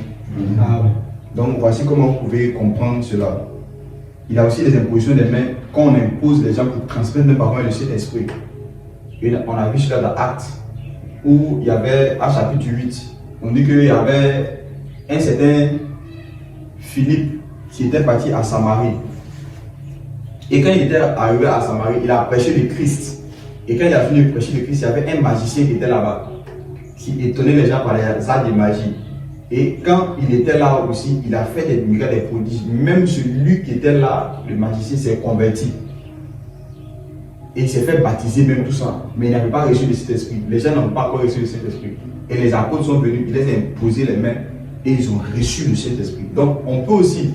Amen. Donc voici comment vous pouvez comprendre cela. Il y a aussi les impositions des mains quand on impose les gens pour transmettre même par le Saint-Esprit. Et on a vu cela dans Actes, où il y avait, à chapitre 8, on dit qu'il y avait un certain Philippe qui était parti à Samarie. Et quand il était arrivé à Samarie, il a prêché le Christ. Et quand il a fini de prêcher le Christ, il y avait un magicien qui était là-bas, qui étonnait les gens par les arts de magie. Et quand il était là aussi, il a fait des miracles, des prodiges. Même celui qui était là, le magicien, s'est converti. Et il s'est fait baptiser même tout ça. Mais il n'avait pas reçu le Saint-Esprit. Les gens n'ont pas encore reçu le Saint-Esprit. Et les apôtres sont venus, ils les ont imposé les mains et ils ont reçu le Saint-Esprit. Donc on peut aussi,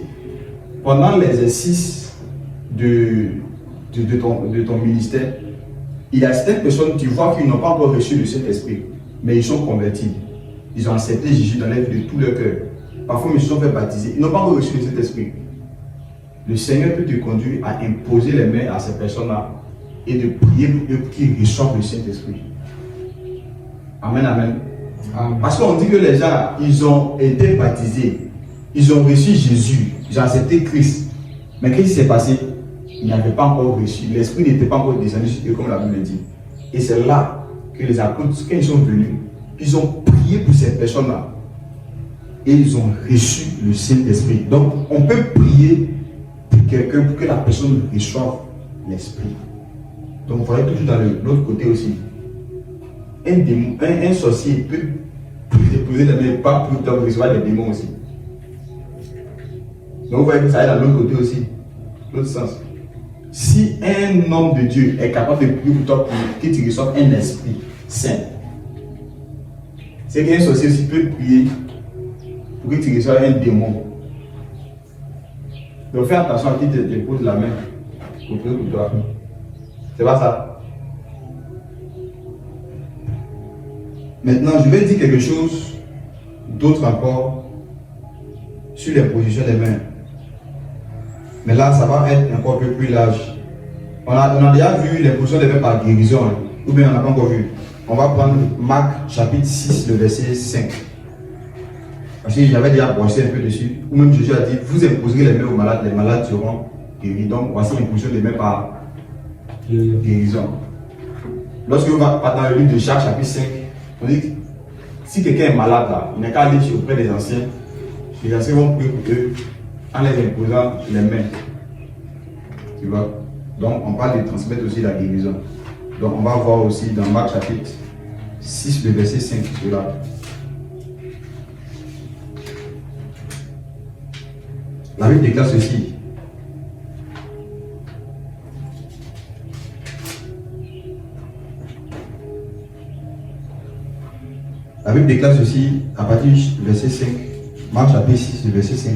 pendant l'exercice de ton ministère, il y a certaines personnes, tu vois qu'ils n'ont pas encore reçu le Saint-Esprit, mais ils sont convertis. Ils ont accepté Jésus dans la vie de tout leur cœur. Parfois, ils se sont fait baptiser. Ils n'ont pas encore reçu le Saint-Esprit. Le Seigneur peut te conduire à imposer les mains à ces personnes-là et de prier pour eux qu'ils reçoivent le Saint-Esprit. Amen, amen. Amen. Parce qu'on dit que les gens, ils ont été baptisés. Ils ont reçu Jésus. Ils ont accepté Christ. Mais qu'est-ce qui s'est passé? Ils n'avaient pas encore reçu. L'Esprit n'était pas encore descendu sur eux, comme la Bible dit. Et c'est là que les apôtres, quand ils sont venus, ils ont prié pour ces personnes-là. Et ils ont reçu le Saint-Esprit. Donc, on peut prier pour quelqu'un pour que la personne reçoive l'Esprit. Donc, vous voyez toujours dans l'autre côté aussi. Un sorcier peut déposer les mains, pas pour recevoir des démons aussi. Donc, vous voyez que ça est dans l'autre côté aussi. L'autre sens. Si un homme de Dieu est capable de prier pour toi pour que tu reçoives un esprit saint, c'est qu'un sorcier aussi peut prier pour que tu reçoives un démon. Donc fais attention à qui te dépose la main pour prier pour toi. C'est pas ça. Maintenant, je vais dire quelque chose d'autre encore sur l'imposition des mains. Mais là, ça va être encore un peu plus large. On a déjà vu l'imposition des mains par guérison, hein, ou bien on n'a pas encore vu. On va prendre Marc chapitre 6, le verset 5. Parce que j'avais déjà brossé un peu dessus. Ou même Jésus a dit, vous imposerez les mains aux malades, les malades seront guéris. Donc voici l'imposition des mains par guérison. Lorsque vous partez dans le livre de Jacques chapitre 5, on dit, si quelqu'un est malade là, il n'a qu'à aller auprès des anciens. Les anciens vont prier pour eux en les imposant les mains. Tu vois? Donc on parle de transmettre aussi la guérison. Donc on va voir aussi dans Marc chapitre 6, le verset 5, cela. La Bible déclare ceci. La Bible déclare ceci à partir du verset 5. Marc chapitre 6, le verset 5.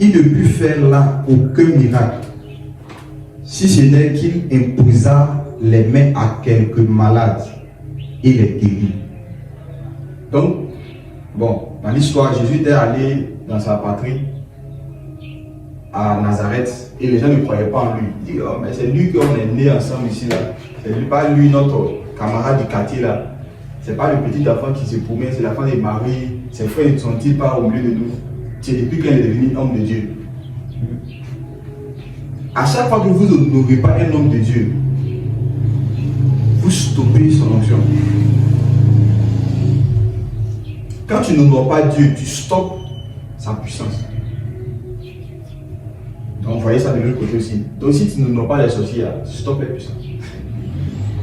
Il ne put faire là aucun miracle, si ce n'est qu'il imposa les mains à quelques malades et les guérit. Donc, bon, dans l'histoire, Jésus était allé dans sa patrie, à Nazareth, et les gens ne croyaient pas en lui. Ils disaient, oh, mais c'est lui qu'on est né ensemble ici, là. C'est pas lui, notre camarade du quartier, là. C'est pas le petit enfant qui se promène, c'est l'enfant de Marie. Ses frères ne sont-ils pas au milieu de nous? C'est depuis qu'elle est devenue homme de Dieu. À chaque fois que vous n'honorez pas un homme de Dieu, Quand tu n'honores pas Dieu, tu stoppes sa puissance. Donc, vous voyez ça de l'autre côté aussi. Donc, si tu n'honores pas les sorciers, tu stoppes les puissances.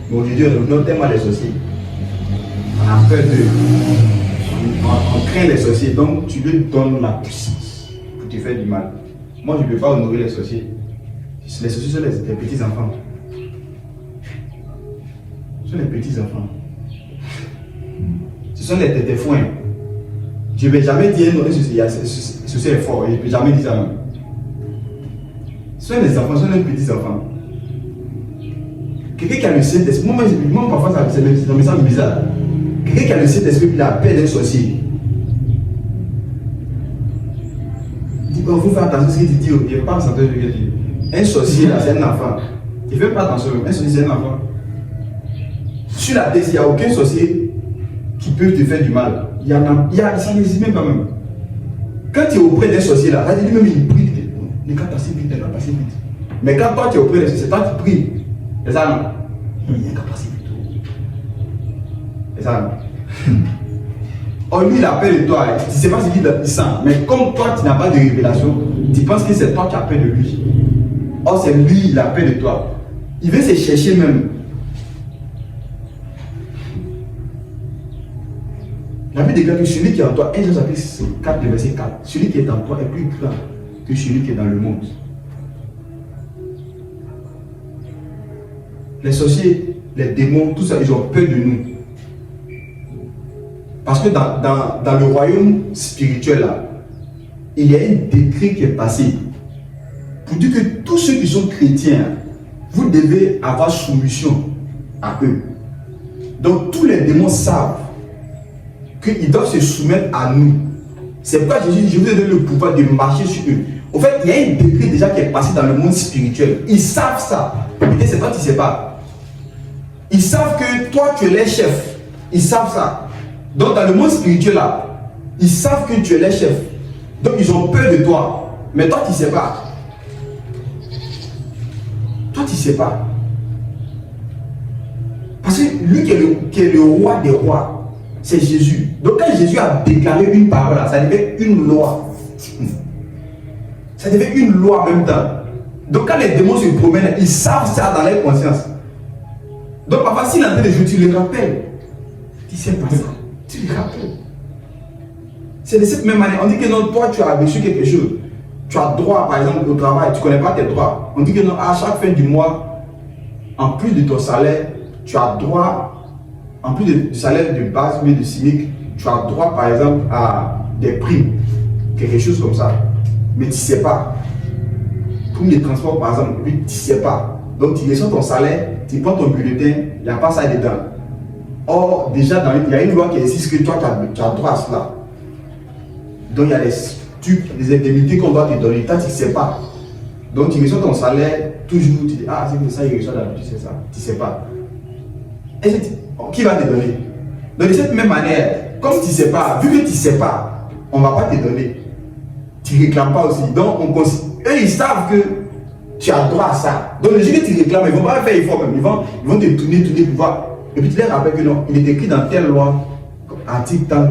Mais aujourd'hui, on honore tellement les sorciers. On a peur d'eux. On craint les sorciers. Donc, tu lui donnes la puissance pour te faire du mal. Moi, je ne peux pas honorer les sorciers. Les sorciers sont les petits enfants. Ce sont les petits enfants. Ce sont des foins. Je ne vais jamais dire non, ceci est fort. Je ne peux jamais dire ça. Non. Ce sont les enfants, ce sont les petits enfants. Quelqu'un qui a le Saint-Esprit, moi parfois ça me semble bizarre. Quelqu'un qui a le Saint-Esprit, il a peur d'un sorcier. Il dit, il faut faire attention à ce qu'il dit. Il ne veut pas sentir ce qu'il dit. Un sorcier, là, c'est un enfant. Il ne fait pas attention. Un sorcier, c'est un enfant. Sur la terre, il n'y a aucun sorcier qui peut te faire du mal. Ça n'existe même pas même. Quand tu es auprès d'un sorcier là, lui-même il prie, il va passer vite, il va passer vite. Mais quand toi tu es auprès d'un sorcier, toi tu pries. C'est ça non? Il va passer vite. C'est ça non? Oh lui il a peur de toi, tu ne sais pas ce qu'il sent. Mais comme toi tu n'as pas de révélation, tu penses que c'est toi qui as peur de lui. Oh c'est lui, il a peur de toi. Il veut se chercher même. La Bible déclare que celui qui est en toi, 1 Jean chapitre 4, verset 4, celui qui est en toi est plus grand que celui qui est dans le monde. Les sorciers, les démons, tout ça, ils ont peur de nous. Parce que dans le royaume spirituel, là, il y a un décret qui est passé pour dire que tous ceux qui sont chrétiens, vous devez avoir soumission à eux. Donc tous les démons savent qu'ils doivent se soumettre à nous. C'est pourquoi Jésus dit, je vous ai donné le pouvoir de marcher sur eux. En fait, il y a un décret déjà qui est passé dans le monde spirituel. Ils savent ça. Mais c'est toi qui ne sais pas. Ils savent que toi, tu es les chefs. Ils savent ça. Donc, dans le monde spirituel, là, ils savent que tu es les chefs. Donc, ils ont peur de toi. Mais toi, tu ne sais pas. Toi, tu ne sais pas. Parce que lui qui est le roi des rois, c'est Jésus. Donc quand Jésus a déclaré une parole, ça devait une loi. Ça devait une loi en même temps. Donc quand les démons se promènent, ils savent ça dans leur conscience. Donc parfois s'il est en train de jouer, tu le rappelles. Tu sais pas ça. Tu le rappelles. C'est de cette même manière. On dit que non, toi tu as reçu quelque chose. Tu as droit par exemple au travail, tu ne connais pas tes droits. On dit que non, à chaque fin du mois, en plus de ton salaire, tu as droit. En plus du salaire de base, mais de SMIC, tu as droit par exemple à des primes, quelque chose comme ça. Mais tu ne sais pas. Pour les transports par exemple, tu ne sais pas. Donc tu reçois ton salaire, tu prends ton bulletin, il n'y a pas ça dedans. Or, déjà, il y a une loi qui existe que toi tu as droit à cela. Donc il y a les indemnités qu'on doit te donner, toi tu ne sais pas. Donc tu reçois ton salaire, toujours tu dis, ah c'est ça, il reçoit d'habitude, c'est ça. Tu ne sais pas. Et qui va te donner? Donc de cette même manière, comme tu ne sais pas, vu que tu ne sais pas, on ne va pas te donner. Tu ne réclames pas aussi. Donc eux ils savent que tu as droit à ça. Donc le jour que tu réclames, ils ne vont pas faire effort même. Ils vont te tourner pour voir. Et puis tu leur rappelles que non, il est écrit dans telle loi, article tant,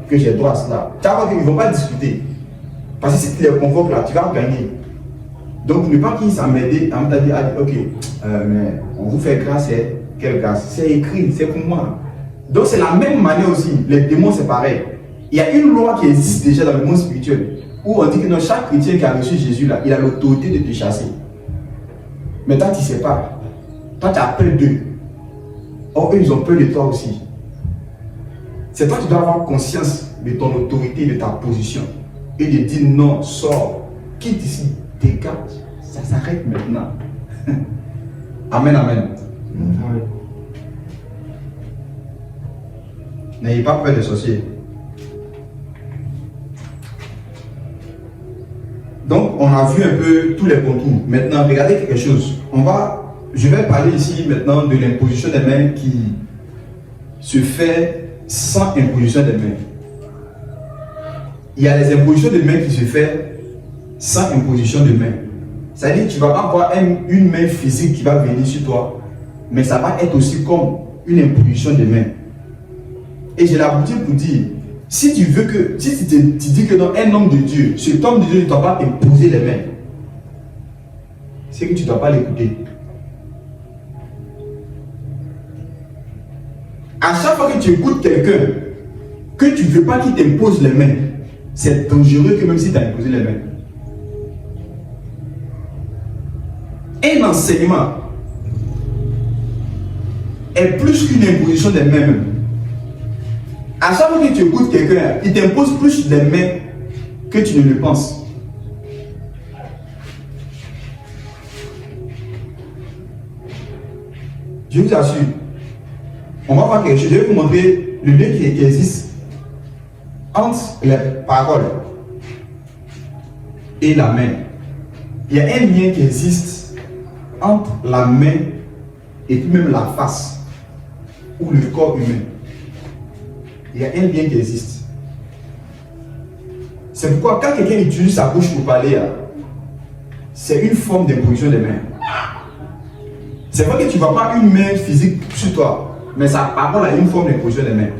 que j'ai droit à cela. Tu vas voir qu'ils ne vont pas discuter. Parce que si tu les convoques là, tu vas gagner. Donc ne pas qu'ils s'emmerdent, on t'a dit, ok, mais on vous fait grâce. Quelle grâce? C'est écrit, c'est pour moi. Donc c'est la même manière aussi. Les démons c'est pareil. Il y a une loi qui existe déjà dans le monde spirituel où on dit que non, chaque chrétien qui a reçu Jésus là, il a l'autorité de te chasser. Mais toi tu ne sais pas. Toi tu as peur d'eux. Or eux ils ont peur de toi aussi. C'est toi qui dois avoir conscience de ton autorité, de ta position et de dire non, sors, quitte ici, dégage. Ça s'arrête maintenant. Amen, amen. N'ayez pas peur des sorciers. Donc, on a vu un peu tous les contours. Maintenant, regardez quelque chose. Je vais parler ici maintenant de l'imposition des mains qui se fait sans imposition des mains. Il y a les impositions de mains qui se fait sans imposition de mains. C'est-à-dire que tu ne vas pas avoir une main physique qui va venir sur toi, mais ça va être aussi comme une imposition de main. Et j'ai l'habitude pour dire, Si tu dis que dans un homme de Dieu, cet homme de Dieu ne doit pas t'imposer les mains, c'est que tu ne dois pas l'écouter. À chaque fois que tu écoutes quelqu'un, que tu ne veux pas qu'il t'impose les mains, c'est dangereux que même si tu as imposé les mains. Un enseignement est plus qu'une imposition des mains même. À chaque fois que tu écoutes quelqu'un, il t'impose plus les mains que tu ne le penses. Je vous assure, on va voir quelque chose. Je vais vous montrer le lien qui existe entre les paroles et la main. Il y a un lien qui existe entre la main et puis même la face ou le corps humain. Il y a un lien qui existe. C'est pourquoi quand quelqu'un utilise sa bouche pour parler, c'est une forme d'imposition des mains. C'est vrai que tu ne vois pas une main physique sur toi, mais sa parole a une forme d'imposition des mains.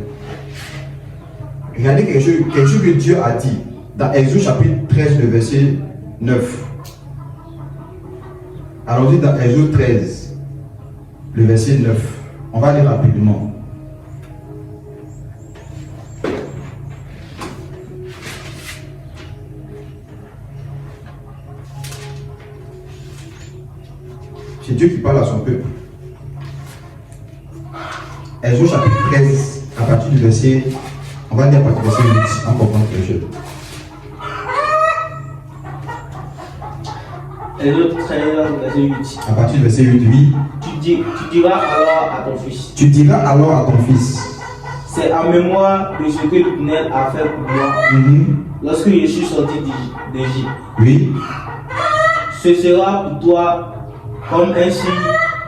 Regardez quelque chose que Dieu a dit dans Exode chapitre 13, le verset 9. Allons-y dans Exode 13, le verset 9. On va lire rapidement. C'est Dieu qui parle à son peuple. Exode chapitre 13, à partir du verset, on va lire à partir du verset 8, on comprend quelque chose. Exode 13, verset 8. À partir du verset 8, oui. Tu diras alors à ton fils. Tu diras alors à ton fils. C'est en mémoire de ce que l'Éternel a fait pour moi lorsque je suis sorti d'Égypte. Oui. Ce sera pour toi comme un signe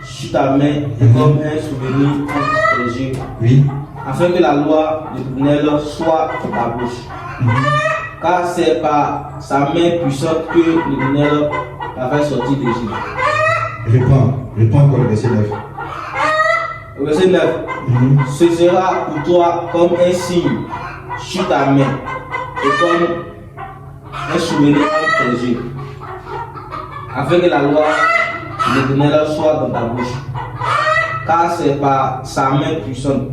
sur ta main et comme un souvenir entre tes yeux. Oui. Afin que la loi de l'Éternel soit dans ta bouche. Car c'est par sa main puissante que l'Éternel t'a fait sortir d'Égypte. Reprends encore le verset 9. Verset 9. Ce sera pour toi comme un signe sur ta main et comme un souvenir entre tes yeux. Afin que la loi de l'Éternel soit dans ta bouche. Car c'est par sa main puissante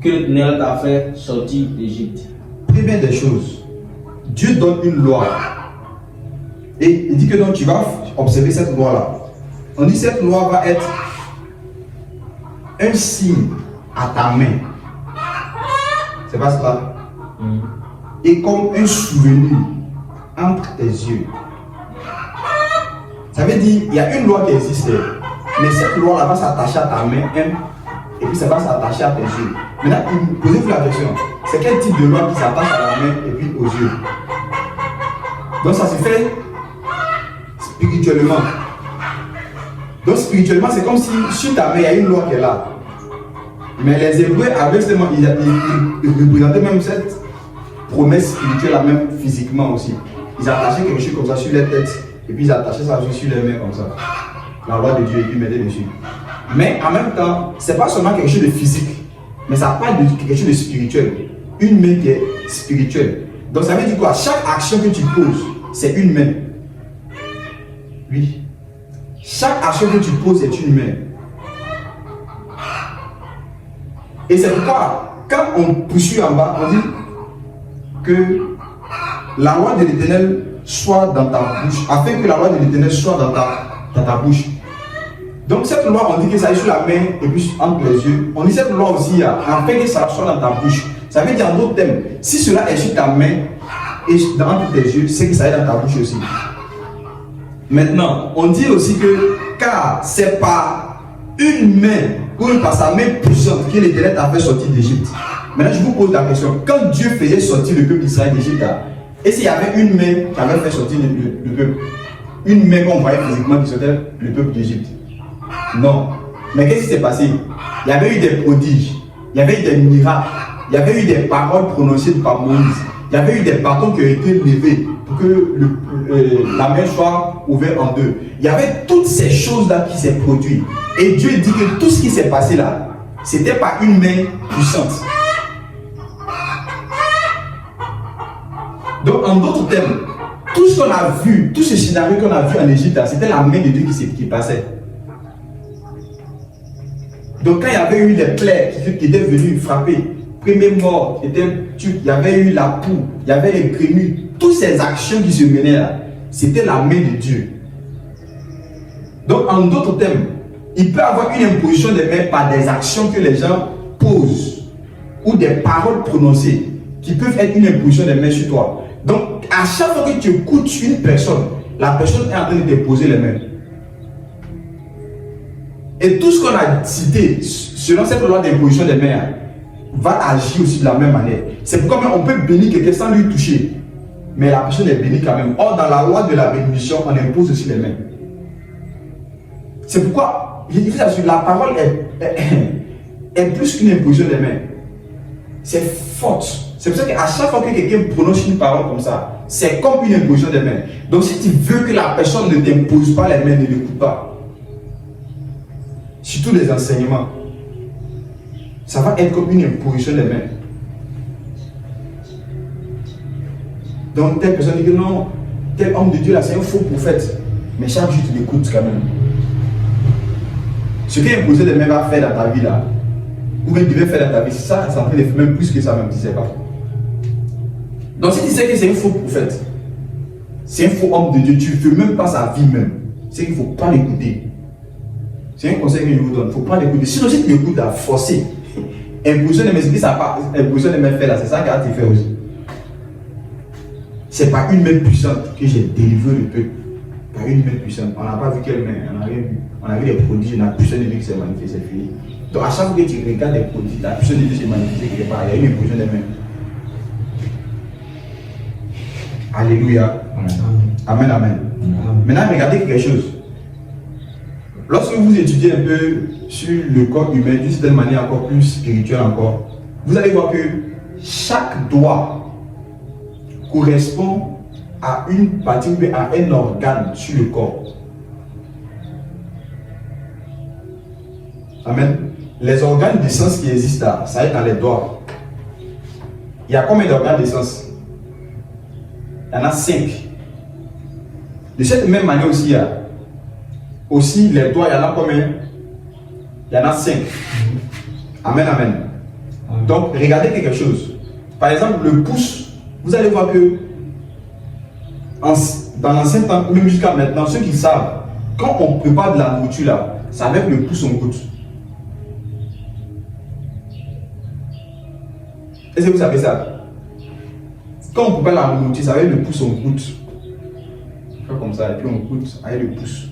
que l'Éternel t'a fait sortir d'Égypte. Première des choses, Dieu donne une loi. Et il dit que donc tu vas observer cette loi-là. On dit cette loi va être un signe à ta main. C'est pas cela? Et comme un souvenir entre tes yeux. Ça veut dire, il y a une loi qui existe, mais cette loi-là va s'attacher à ta main, et puis ça va s'attacher à tes yeux. Maintenant, posez-vous la question, c'est quel type de loi qui s'attache à la main et puis aux yeux? Donc ça se fait spirituellement. Donc spirituellement, c'est comme si sur ta main, il y a une loi qui est là. Mais les Hébreux avaient seulement, ils représentaient même cette promesse spirituelle, même physiquement aussi. Ils attachaient quelque chose comme ça sur les têtes. Et puis ils attachaient ça sur les mains comme ça. La loi de Dieu, et puis ils mettaient dessus. Mais en même temps, ce n'est pas seulement quelque chose de physique, mais ça parle de quelque chose de spirituel. Une main qui est spirituelle. Donc ça veut dire quoi? Chaque action que tu poses, c'est une main. Oui. Chaque action que tu poses est une main. Et c'est pourquoi, quand on poursuit en bas, on dit que la loi de l'Éternel soit dans ta bouche, afin que la loi de l'Éternel soit dans ta bouche. Donc cette loi, on dit que ça est sur la main et puis entre les yeux. On dit cette loi aussi, afin que ça soit dans ta bouche. Ça veut dire en d'autres termes, si cela est sur ta main et entre tes yeux, c'est que ça est dans ta bouche aussi. Maintenant, on dit aussi que, car c'est par une main, ou par sa main puissante, que l'Éternel t'a fait sortir d'Égypte. Maintenant, je vous pose la question, quand Dieu faisait sortir le peuple d'Israël d'Égypte, est-ce qu'il y avait une main qui avait fait sortir le peuple? Une main qu'on voyait physiquement qui sortait le peuple d'Égypte? Non. Mais qu'est-ce qui s'est passé? Il y avait eu des prodiges, il y avait eu des miracles, il y avait eu des paroles prononcées par Moïse, il y avait eu des bâtons qui ont été levés pour que la main soit ouverte en deux. Il y avait toutes ces choses-là qui s'est produites. Et Dieu dit que tout ce qui s'est passé là, c'était pas une main puissante. Donc, en d'autres termes, tout ce qu'on a vu, tout ce scénario qu'on a vu en Égypte, c'était la main de Dieu qui passait. Donc, quand il y avait eu les plaies qui étaient venues frapper, premier mort, il y avait eu la poux, il y avait les grenouilles, toutes ces actions qui se menaient là, c'était la main de Dieu. Donc, en d'autres termes, il peut y avoir une imposition des mains par des actions que les gens posent ou des paroles prononcées qui peuvent être une imposition des mains sur toi. Donc, à chaque fois que tu écoutes une personne, la personne est en train de te poser les mains. Et tout ce qu'on a cité selon cette loi d'imposition des mains va agir aussi de la même manière. C'est pourquoi on peut bénir quelqu'un sans lui toucher, mais la personne est bénie quand même. Or, dans la loi de la bénédiction, on impose aussi les mains. C'est pourquoi, je dis ça, la parole est plus qu'une imposition des mains. C'est forte. C'est pour ça qu'à chaque fois que quelqu'un prononce une parole comme ça, c'est comme une imposition des mains. Donc si tu veux que la personne ne t'impose pas les mains, ne l'écoute pas. Surtout les enseignements. Ça va être comme une imposition des mains. Donc telle personne dit que non, tel homme de Dieu là, c'est un faux prophète. Mais chaque jour tu l'écoutes quand même. Ce qu'un imposé des mains va faire dans ta vie là, ou même devait faire dans ta vie, ça en fait même plus que ça même, tu ne sais pas. Donc si tu sais que c'est un faux prophète, c'est un faux homme de Dieu, tu ne veux même pas sa vie même, c'est qu'il ne faut pas l'écouter. C'est un conseil que je vous donne, il ne faut pas l'écouter. Sinon si tu l'écoutes à forcer, imposition des mains, c'est ça pas, imposition des mains fait là, c'est ça qu'il fait aussi. C'est pas une main puissante que j'ai délivré le peuple. Pas une main puissante. On n'a pas vu quelle main, on n'a rien vu. On a vu des prodiges, la puissance de Dieu qui s'est manifestée, c'est fini. Donc à chaque fois que tu regardes des prodiges, la puissance de Dieu s'est manifestée quelque part, il y a une imposition des mains. Alléluia. Amen, amen. Maintenant, regardez quelque chose. Lorsque vous étudiez un peu sur le corps humain d'une certaine manière encore plus spirituelle encore, vous allez voir que chaque doigt correspond à une partie ou à un organe sur le corps. Amen. Les organes d'essence qui existent là, ça va être dans les doigts. Il y a combien d'organes d'essence? Il y en a 5. De cette même manière aussi, il y a aussi les doigts, il y en a combien? Il y en a 5. Amen, amen. Donc, regardez quelque chose. Par exemple, le pouce, vous allez voir que dans l'ancien temps, même jusqu'à maintenant, ceux qui savent, quand on prépare de la nourriture là, c'est avec le pouce on goûte. Est-ce que vous savez ça? Quand on prépare la nourriture, c'est avec le pouce on goûte. On fait comme ça, et puis on goûte avec le pouce.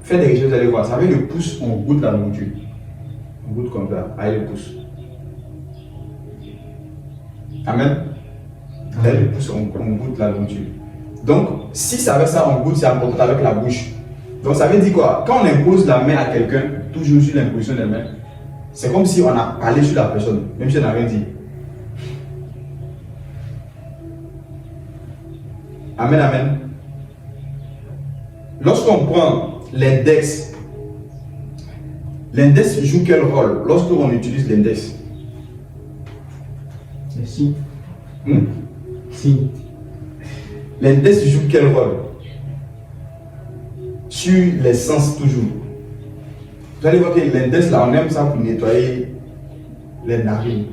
Faites des recherches, vous allez voir, c'est avec le pouce on goûte la nourriture. On goûte comme ça, avec le pouce. Amen. Avec le pouce on goûte la nourriture. Donc, si c'est avec ça on goûte, c'est important avec la bouche. Donc ça veut dire quoi? Quand on impose la main à quelqu'un, toujours sur l'imposition des mains, c'est comme si on a parlé sur la personne, même si on n'a rien dit. Amen, amen. Lorsqu'on prend l'index joue quel rôle lorsqu'on utilise l'index? Si. Si. L'index joue quel rôle? Sur les sens toujours. Vous allez voir que l'index là, on aime ça pour nettoyer les narines.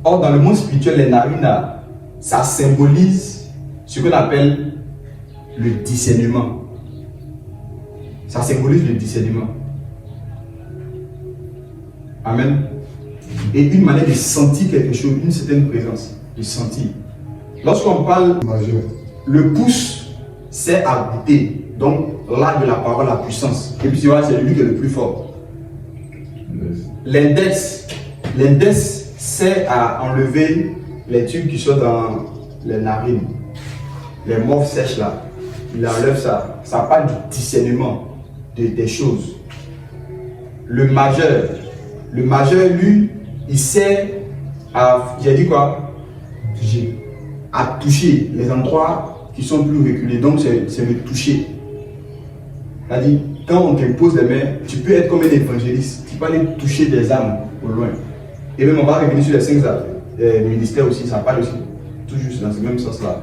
Or, dans le monde spirituel, les narines là, ça symbolise ce qu'on appelle le discernement. Ça symbolise le discernement. Amen. Et une manière de sentir quelque chose, une certaine présence, de sentir. Lorsqu'on parle majeur, le pouce, c'est à goûter. Donc, là de la parole, la puissance. Et puis, tu vois, c'est lui qui est le plus fort. L'index, c'est à enlever les tubes qui sont dans les narines. Les morts sèches là. Il enlève ça. Ça parle du discernement des choses. Le majeur, lui, il sert à, j'ai dit quoi? À toucher les endroits qui sont plus reculés. Donc, c'est le toucher. C'est-à-dire, quand on t'impose les mains, tu peux être comme un évangéliste. Tu peux aller toucher des âmes au loin. Et même, on va revenir sur les 5 âmes. ministère aussi, ça parle aussi toujours dans ce même sens-là.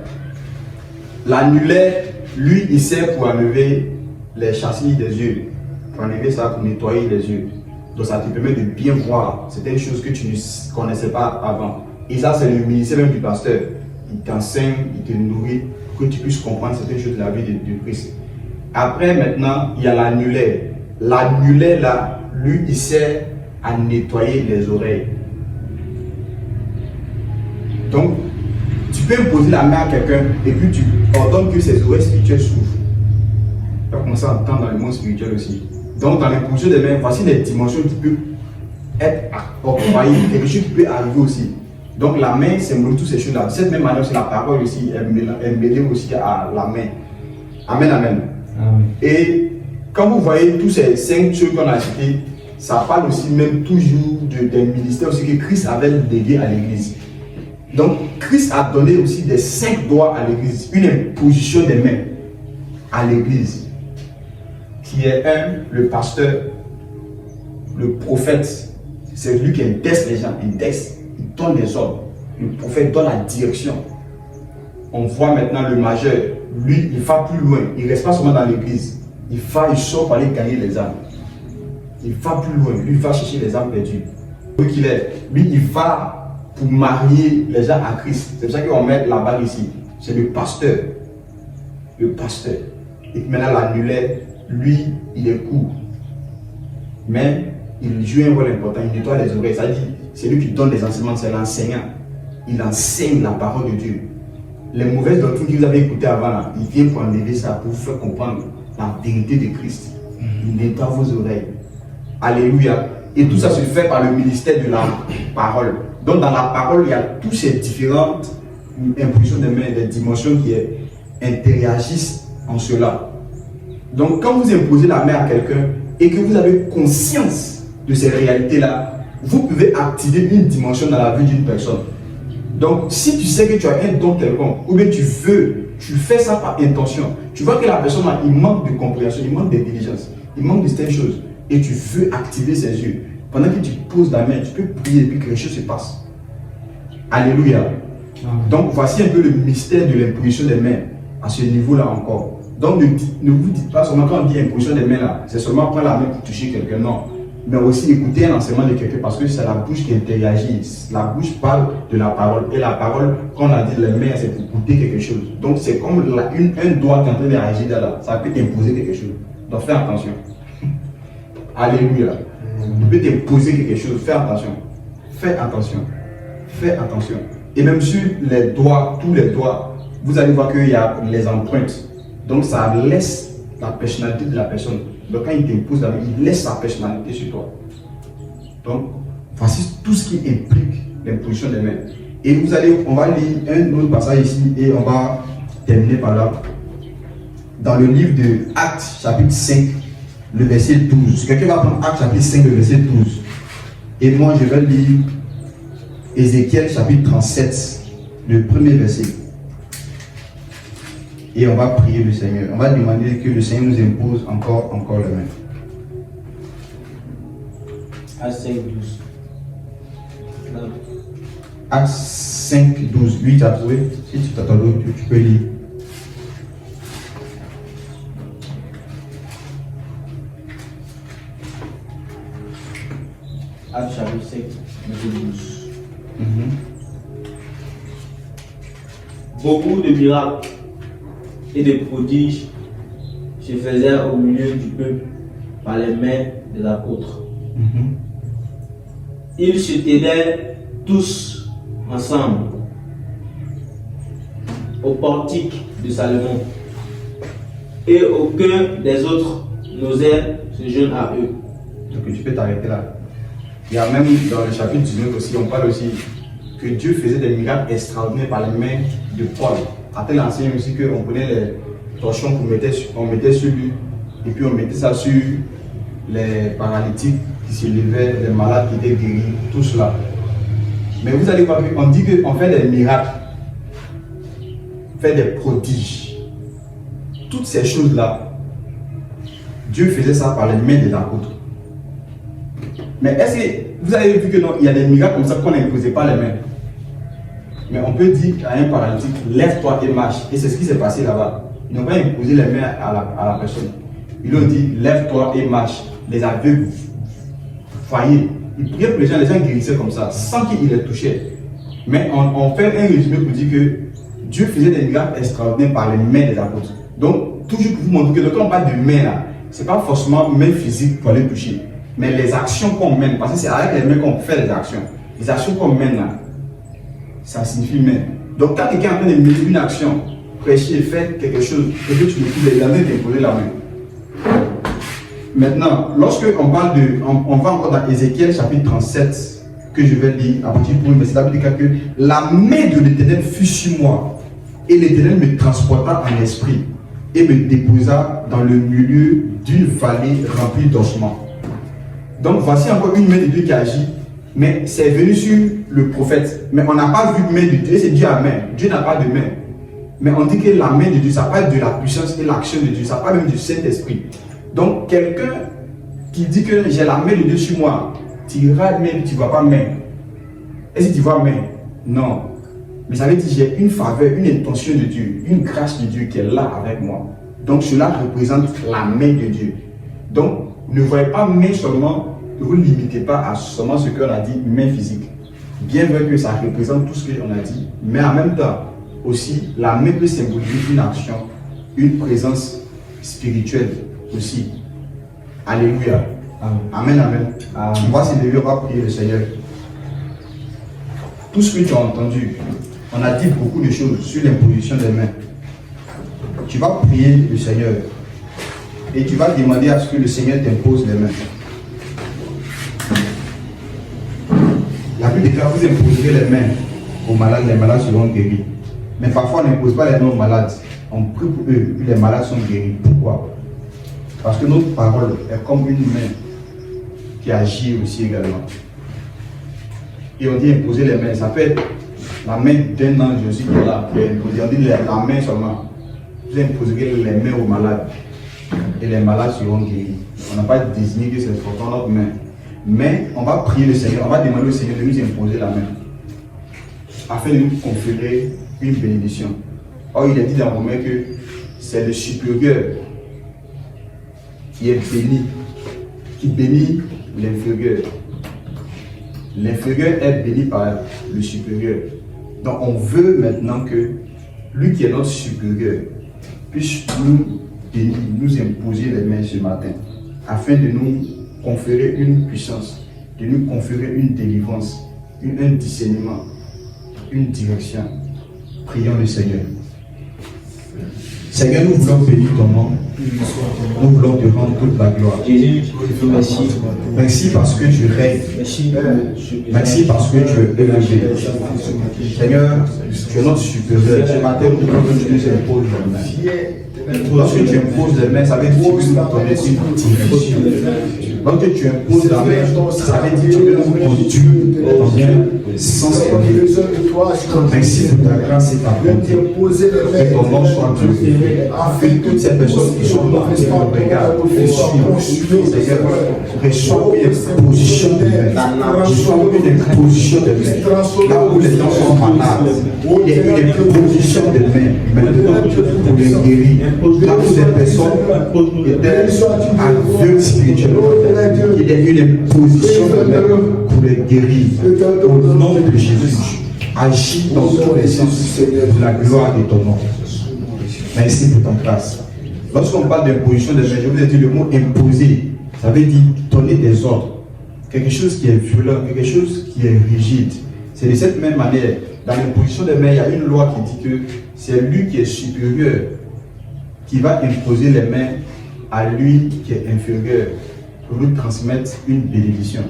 L'annulaire, lui, il sert pour enlever les châssis des yeux, pour enlever ça, pour nettoyer les yeux. Donc ça te permet de bien voir certaines choses que tu ne connaissais pas avant. Et ça, c'est le ministère même du pasteur. Il t'enseigne, il te nourrit pour que tu puisses comprendre certaines choses de la vie de Christ. Après, maintenant, il y a l'annulaire. L'annulaire, là, lui, il sert à nettoyer les oreilles. Donc, tu peux imposer la main à quelqu'un et puis tu ordonnes que ses oreilles spirituelles s'ouvrent. Tu vas commencer à entendre dans le monde spirituel aussi. Donc, dans l'imposition des mains, voici les dimensions qui peuvent être octroyées, quelque chose qui peut arriver aussi. Donc, la main symbolise toutes ces choses-là. De cette même manière, c'est la parole aussi, elle mêlée aussi à la main. Amen, amen. Amen. Et quand vous voyez tous ces 5 choses qu'on a citées, ça parle aussi même toujours des ministères aussi que Christ avait légué à l'église. Donc, Christ a donné aussi des 5 doigts à l'église, une imposition des mains à l'église, qui est le pasteur, le prophète, c'est lui qui teste les gens, il donne des ordres. Le prophète donne la direction. On voit maintenant le majeur, lui, il va plus loin, il ne reste pas seulement dans l'église, il sort pour aller gagner les âmes. Il va plus loin, lui, il va chercher les âmes perdues. Lui, il va pour marier les gens à Christ. C'est pour ça qu'on met la balle ici. C'est le pasteur. Le pasteur. Et maintenant, l'annulaire, lui, il est court. Mais il joue un rôle important. Il nettoie les oreilles. Ça dit, c'est lui qui donne les enseignements, c'est l'enseignant. Il enseigne la parole de Dieu. Les mauvaises doctrines que vous avez écoutées avant, là, il vient pour enlever ça, pour vous faire comprendre la vérité de Christ. Il nettoie vos oreilles. Alléluia. Et tout ça se fait par le ministère de la parole. Donc dans la parole, il y a toutes ces différentes impressions des mains, des dimensions qui interagissent en cela. Donc quand vous imposez la main à quelqu'un et que vous avez conscience de ces réalités-là, vous pouvez activer une dimension dans la vie d'une personne. Donc si tu sais que tu as un don quelconque, ou bien tu fais ça par intention, tu vois que la personne, il manque de compréhension, il manque d'intelligence, il manque de certaines choses, et tu veux activer ses yeux. Pendant que tu poses la main, tu peux prier et puis quelque chose se passe. Alléluia. Donc voici un peu le mystère de l'imposition des mains à ce niveau-là encore. Donc ne vous dites pas seulement quand on dit imposition des mains là, c'est seulement prendre la main pour toucher quelqu'un, non. Mais aussi écouter un enseignement de quelqu'un parce que c'est la bouche qui interagit. La bouche parle de la parole et la parole, quand on a dit les mains, c'est pour goûter quelque chose. Donc c'est comme un doigt qui est en train de réagir là, ça peut t'imposer quelque chose. Donc fais attention. Alléluia. Il peut t'imposer quelque chose, fais attention. Fais attention. Fais attention. Et même sur les doigts, tous les doigts, vous allez voir qu'il y a les empreintes. Donc ça laisse la personnalité de la personne. Donc quand il t'impose la main, il laisse sa personnalité sur toi. Donc voici tout ce qui implique l'imposition des mains. Et on va lire un autre passage ici et on va terminer par là. Dans le livre de Actes, chapitre 5, le verset 12. Quelqu'un va prendre Actes, chapitre 5, le verset 12. Et moi, je vais lire Ézéchiel, chapitre 37, le premier verset. Et on va prier le Seigneur. On va demander que le Seigneur nous impose encore la main. Actes 5, 12. Actes 5, 12. Lui, tu as trouvé. Si tu t'attends, tu peux lire. Actes chapitre 5, verset 12. Beaucoup de miracles et de prodiges se faisaient au milieu du peuple par les mains des apôtres. Ils se tenaient tous ensemble au portique de Salomon et aucun des autres n'osait se joindre à eux. Donc tu peux t'arrêter là. Il y a même dans le chapitre 19 aussi, on parle aussi que Dieu faisait des miracles extraordinaires par les mains de Paul. Après l'enseigne aussi qu'on prenait les torchons qu'on mettait sur lui et puis on mettait ça sur les paralytiques qui se levaient, les malades qui étaient guéris, tout cela. Mais vous allez voir, on dit qu'on fait des miracles, on fait des prodiges. Toutes ces choses-là, Dieu faisait ça par les mains des apôtres. Mais est-ce que vous avez vu que non, il y a des miracles comme ça qu'on n'imposait pas les mains? Mais on peut dire à un paralytique, lève-toi et marche. Et c'est ce qui s'est passé là-bas. Ils n'ont pas imposé les mains à la personne. Ils lui ont dit, lève-toi et marche. Les aveugles voyaient. Ils priaient pour les gens guérissaient comme ça, sans qu'ils les touchaient. Mais on fait un résumé pour dire que Dieu faisait des miracles extraordinaires par les mains des apôtres. Donc, toujours pour vous montrer que quand on parle de mains là, ce n'est pas forcément main physique pour aller toucher, mais les actions qu'on mène, parce que c'est avec les mains qu'on fait les actions. Les actions qu'on mène là, ça signifie main. Donc, quand quelqu'un est en train de mener une action, prêcher, faire quelque chose, et que tu me dis, il est en train de t'imposer la main. Maintenant, lorsque on parle de, on va encore dans Ézéchiel chapitre 37, que je vais lire à partir pour mais c'est la Bible que la main de l'Éternel fut sur moi, et l'Éternel me transporta en esprit, et me déposa dans le milieu d'une vallée remplie d'ossements. Donc voici encore une main de Dieu qui agit, mais c'est venu sur le prophète. Mais on n'a pas vu main de Dieu, c'est Dieu à main. Dieu n'a pas de main. Mais on dit que la main de Dieu, ça parle de la puissance et l'action de Dieu, ça parle même du Saint-Esprit. Donc quelqu'un qui dit que j'ai la main de Dieu sur moi, tu iras main, tu ne vois pas main. Est-ce que tu vois main? Non. Mais ça veut dire que j'ai une faveur, une intention de Dieu, une grâce de Dieu qui est là avec moi. Donc cela représente la main de Dieu. Donc ne voyez pas main seulement, ne vous limitez pas à seulement ce qu'on a dit, main physique. Bien vrai que ça représente tout ce qu'on a dit, mais en même temps, aussi, la main peut symboliser une action, une présence spirituelle aussi. Alléluia. Amen, amen. On va s'élever, on va prier le Seigneur. Tout ce que tu as entendu, on a dit beaucoup de choses sur l'imposition des mains. Tu vas prier le Seigneur et tu vas demander à ce que le Seigneur t'impose les mains. La plupart des cas, vous imposerez les mains aux malades, les malades seront guéris. Mais parfois, on n'impose pas les mains aux malades. On prie pour eux, puis les malades sont guéris. Pourquoi? Parce que notre parole est comme une main qui agit aussi également. Et on dit imposer les mains. Ça peut être la main d'un ange aussi qui est là. On dit la main seulement. Vous imposerez les mains aux malades. Et les malades seront guéris. On n'a pas désigné que c'est pourtant notre main. Mais on va prier le Seigneur. On va demander au Seigneur de nous imposer la main. Afin de nous conférer une bénédiction. Or, il est dit dans Romains que c'est le supérieur qui est béni, qui bénit l'inférieur. L'inférieur est béni par le supérieur. Donc, on veut maintenant que lui qui est notre supérieur puisse nous bénir, nous imposer les mains ce matin, afin de nous conférer une puissance, de nous conférer une délivrance, un discernement, une direction. Prions le Seigneur. Seigneur, nous voulons bénir ton nom. Nous voulons te rendre toute la gloire. Jésus, merci. Merci parce que tu règnes. Merci parce que tu es élevé. Seigneur, tu es notre supérieur. Ce matin, nous voulons que tu nous imposes les mains. Lorsque tu imposes les mains, ça veut dire que tu nous donner une direction. Lorsque tu imposes la main, ça veut dire que tu veux nous conduire dans un sens donné. Merci pour ta grâce et ta bonté. Que ton nom soit glorifié. Que toutes ces personnes qui sont là, qui nous regardent, Seigneur, reçois une position de main. Reçois une position de main. Là où les gens sont malades, il y a une position de main maintenant pour les guérir. Là où des personnes étaient aveugles spirituellement, il y a une position de main pour les guérir. Au nom de Jésus, agis dans tous les sens de la gloire de ton nom. Merci pour ton grâce. Lorsqu'on parle d'imposition de main, je vous ai dit le mot imposer, ça veut dire donner des ordres. Quelque chose qui est violent, quelque chose qui est rigide. C'est de cette même manière, dans l'imposition des mains, il y a une loi qui dit que c'est lui qui est supérieur qui va imposer les mains à lui qui est inférieur pour lui transmettre une bénédiction.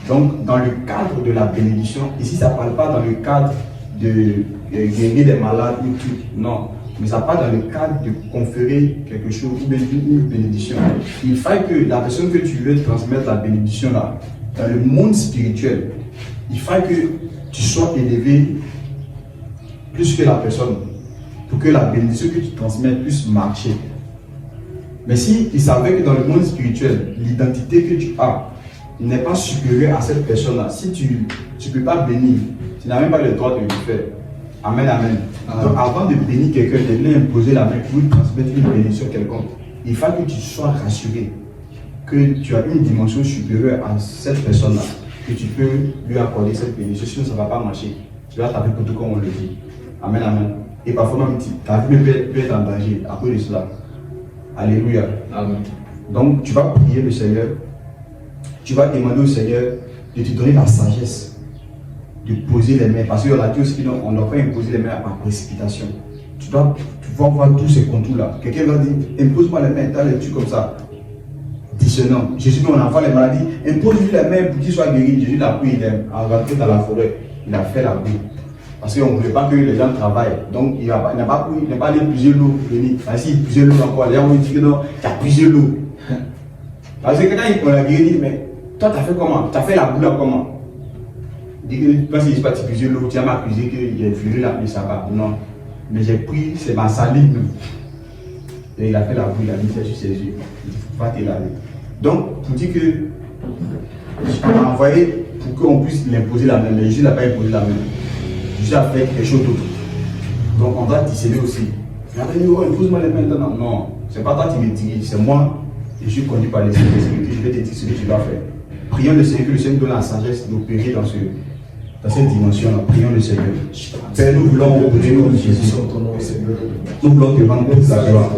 Donc, dans le cadre de la bénédiction, ici ça ne parle pas dans le cadre de guérir des malades ou tout, non. Mais ça part dans le cadre de conférer quelque chose, une bénédiction. Il faut que la personne que tu veux transmettre la bénédiction là, dans le monde spirituel, il faut que tu sois élevé plus que la personne, pour que la bénédiction que tu transmets puisse marcher. Mais si il savait que dans le monde spirituel, l'identité que tu as n'est pas supérieure à cette personne-là, si tu ne peux pas bénir, tu n'as même pas le droit de le faire. Amen, amen. Donc avant de bénir quelqu'un, de lui imposer la main pour lui transmettre une bénédiction quelconque, il faut que tu sois rassuré que tu as une dimension supérieure à cette personne-là, que tu peux lui accorder cette bénédiction, sinon ça ne va pas marcher. Tu vas taper pour tout comme on le dit. Amen, amen. Et parfois même ta vie peut être en danger à cause de cela. Alléluia. Amen. Donc tu vas prier le Seigneur, tu vas demander au Seigneur de te donner la sagesse de poser les mains, parce qu'on a dit aussi qu'on ne doit pas imposer les mains par précipitation. Tu vas voir tous ces contours-là. Quelqu'un va dire, impose-moi les mains, t'as les trucs comme ça. Dissonant. Jésus, on envoie les maladies, impose-lui les mains pour qu'il soit guéri. Jésus l'a pris, il est rentré dans la forêt, il a fait la boue. Parce qu'on ne voulait pas que les gens travaillent. Donc il n'a pas allé puiser l'eau pour venir. S'il puisait l'eau encore, les gens vont dire que non, tu as puisé l'eau. Parce que quand on l'a guéri, il dit, mais toi, tu as fait comment? Tu as fait la boue là comment? Il dit que parce qu'il dit pas tu puises l'eau, tu vas m'accuser qu'il est furé là, mais ça va. Non. Mais j'ai pris, c'est ma salive. Et il a fait la boue, il a mis ça sur ses yeux. Il dit, il faut pas te laver. Donc, pour dire que on a envoyé pour qu'on puisse l'imposer la main, mais Jésus n'a pas imposé la main. Jésus a fait quelque chose d'autre. Donc, on doit discerner aussi. Il a dit, oh, impose-moi les mains maintenant. Non, c'est pas toi qui me dirige, c'est moi. Et je suis conduit par l'Esprit de sécurité. Je vais te dire ce que tu dois faire. Prions le Seigneur, que le Seigneur donne la sagesse d'opérer dans cette dimension-là. Prions le Seigneur. Père, nous voulons opérer comme Jésus. Nous voulons te rendre toute la gloire.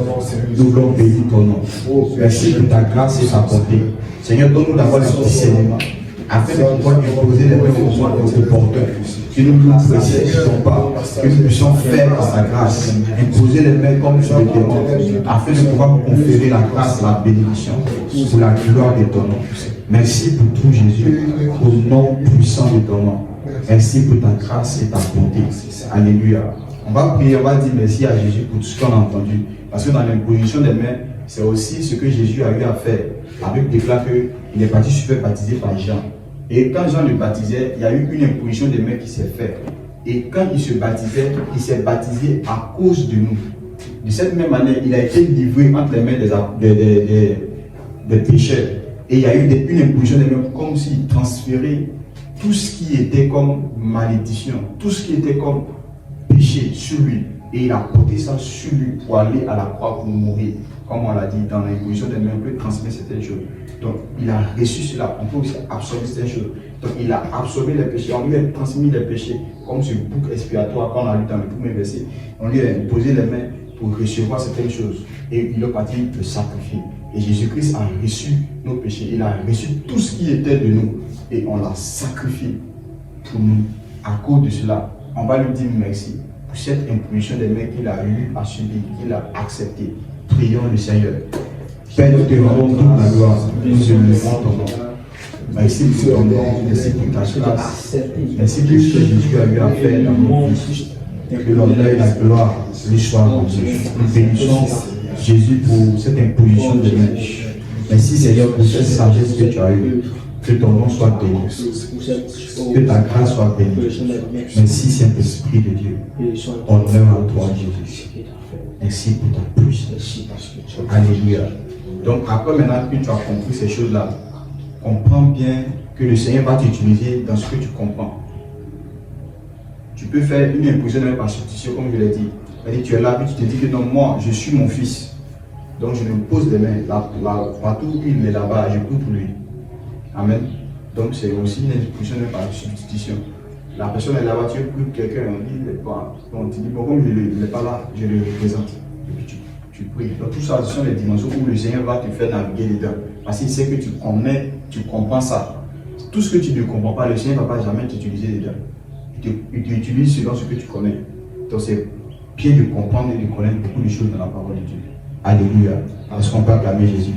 Nous voulons bénir ton nom. Merci pour ta grâce et ta bonté. Seigneur, donne-nous d'avoir le discernement afin de pouvoir imposer les mains au moins opportuns. Que nous ne précisons pas, que nous puissions faire par ta grâce, imposer les mains comme tu le demandes, afin de pouvoir conférer la grâce, la bénédiction pour la gloire de ton nom. Merci pour tout Jésus, au nom puissant de ton nom. Merci pour ta grâce et ta bonté. Alléluia. On va prier, on va dire merci à Jésus pour tout ce qu'on a entendu. Parce que dans l'imposition des mains, c'est aussi ce que Jésus a eu à faire. La Bible déclare qu'il est parti se faire baptiser par Jean. Et quand Jean le baptisait, il y a eu une imposition des mains qui s'est faite. Et quand il se baptisait, il s'est baptisé à cause de nous. De cette même manière, il a été livré entre les mains des pécheurs. Et il y a eu une imposition des mains comme s'il transférait tout ce qui était comme malédiction, tout ce qui était comme péché sur lui. Et il a porté ça sur lui pour aller à la croix pour mourir. Comme on l'a dit, dans l'imposition des mains, on peut transmettre certaines choses. Donc, il a reçu cela. On peut aussi absorber certaines choses. Donc, il a absorbé les péchés. On lui a transmis les péchés. Comme ce bouc expiatoire qu'on a lu dans le premier verset. On lui a imposé les mains pour recevoir certaines choses. Et il a parti le sacrifier. Et Jésus-Christ a reçu nos péchés. Il a reçu tout ce qui était de nous. Et on l'a sacrifié pour nous. À cause de cela, on va lui dire merci pour cette imposition des mains qu'il a eu à subir, qu'il a accepté. Prions le Seigneur. Père, nous te rendons toute la gloire. Nous te levons ton nom. Merci pour ton nom. Merci pour ta grâce. Merci pour ce que Jésus a eu à faire dans nos vies. Que l'honneur et la gloire lui soient rendus. Nous bénissons Jésus pour cette imposition de main. Merci Seigneur pour cette sagesse que tu as eue. Que ton nom soit béni. Que ta grâce soit bénie. Merci Saint-Esprit de Dieu. Honneur à toi Jésus. Merci pour ta puissance. Alléluia. Donc après maintenant que tu as compris ces choses-là, comprends bien que le Seigneur va t'utiliser dans ce que tu comprends. Tu peux faire une imposition de main par substitution, comme je l'ai dit. C'est-à-dire tu es là et tu te dis que non, moi je suis mon fils. Donc je me pose les mains. Partout où il est là-bas, je prie pour lui. Amen. Donc c'est aussi une imposition de main par substitution. La personne est là-bas, tu pries pour quelqu'un, on dit, il n'est pas. Donc tu dis, bon, comme il n'est pas là, je le représente. Et puis tu pries. Donc tout ça, ce sont les dimensions où le Seigneur va te faire naviguer dedans. Parce qu'il sait que tu connais, tu comprends ça. Tout ce que tu ne comprends pas, le Seigneur ne va pas jamais t'utiliser dedans. Il t'utilise selon ce que tu connais. Donc c'est bien de comprendre et de connaître beaucoup de choses dans la parole de Dieu. Alléluia. Est-ce qu'on peut acclamer Jésus?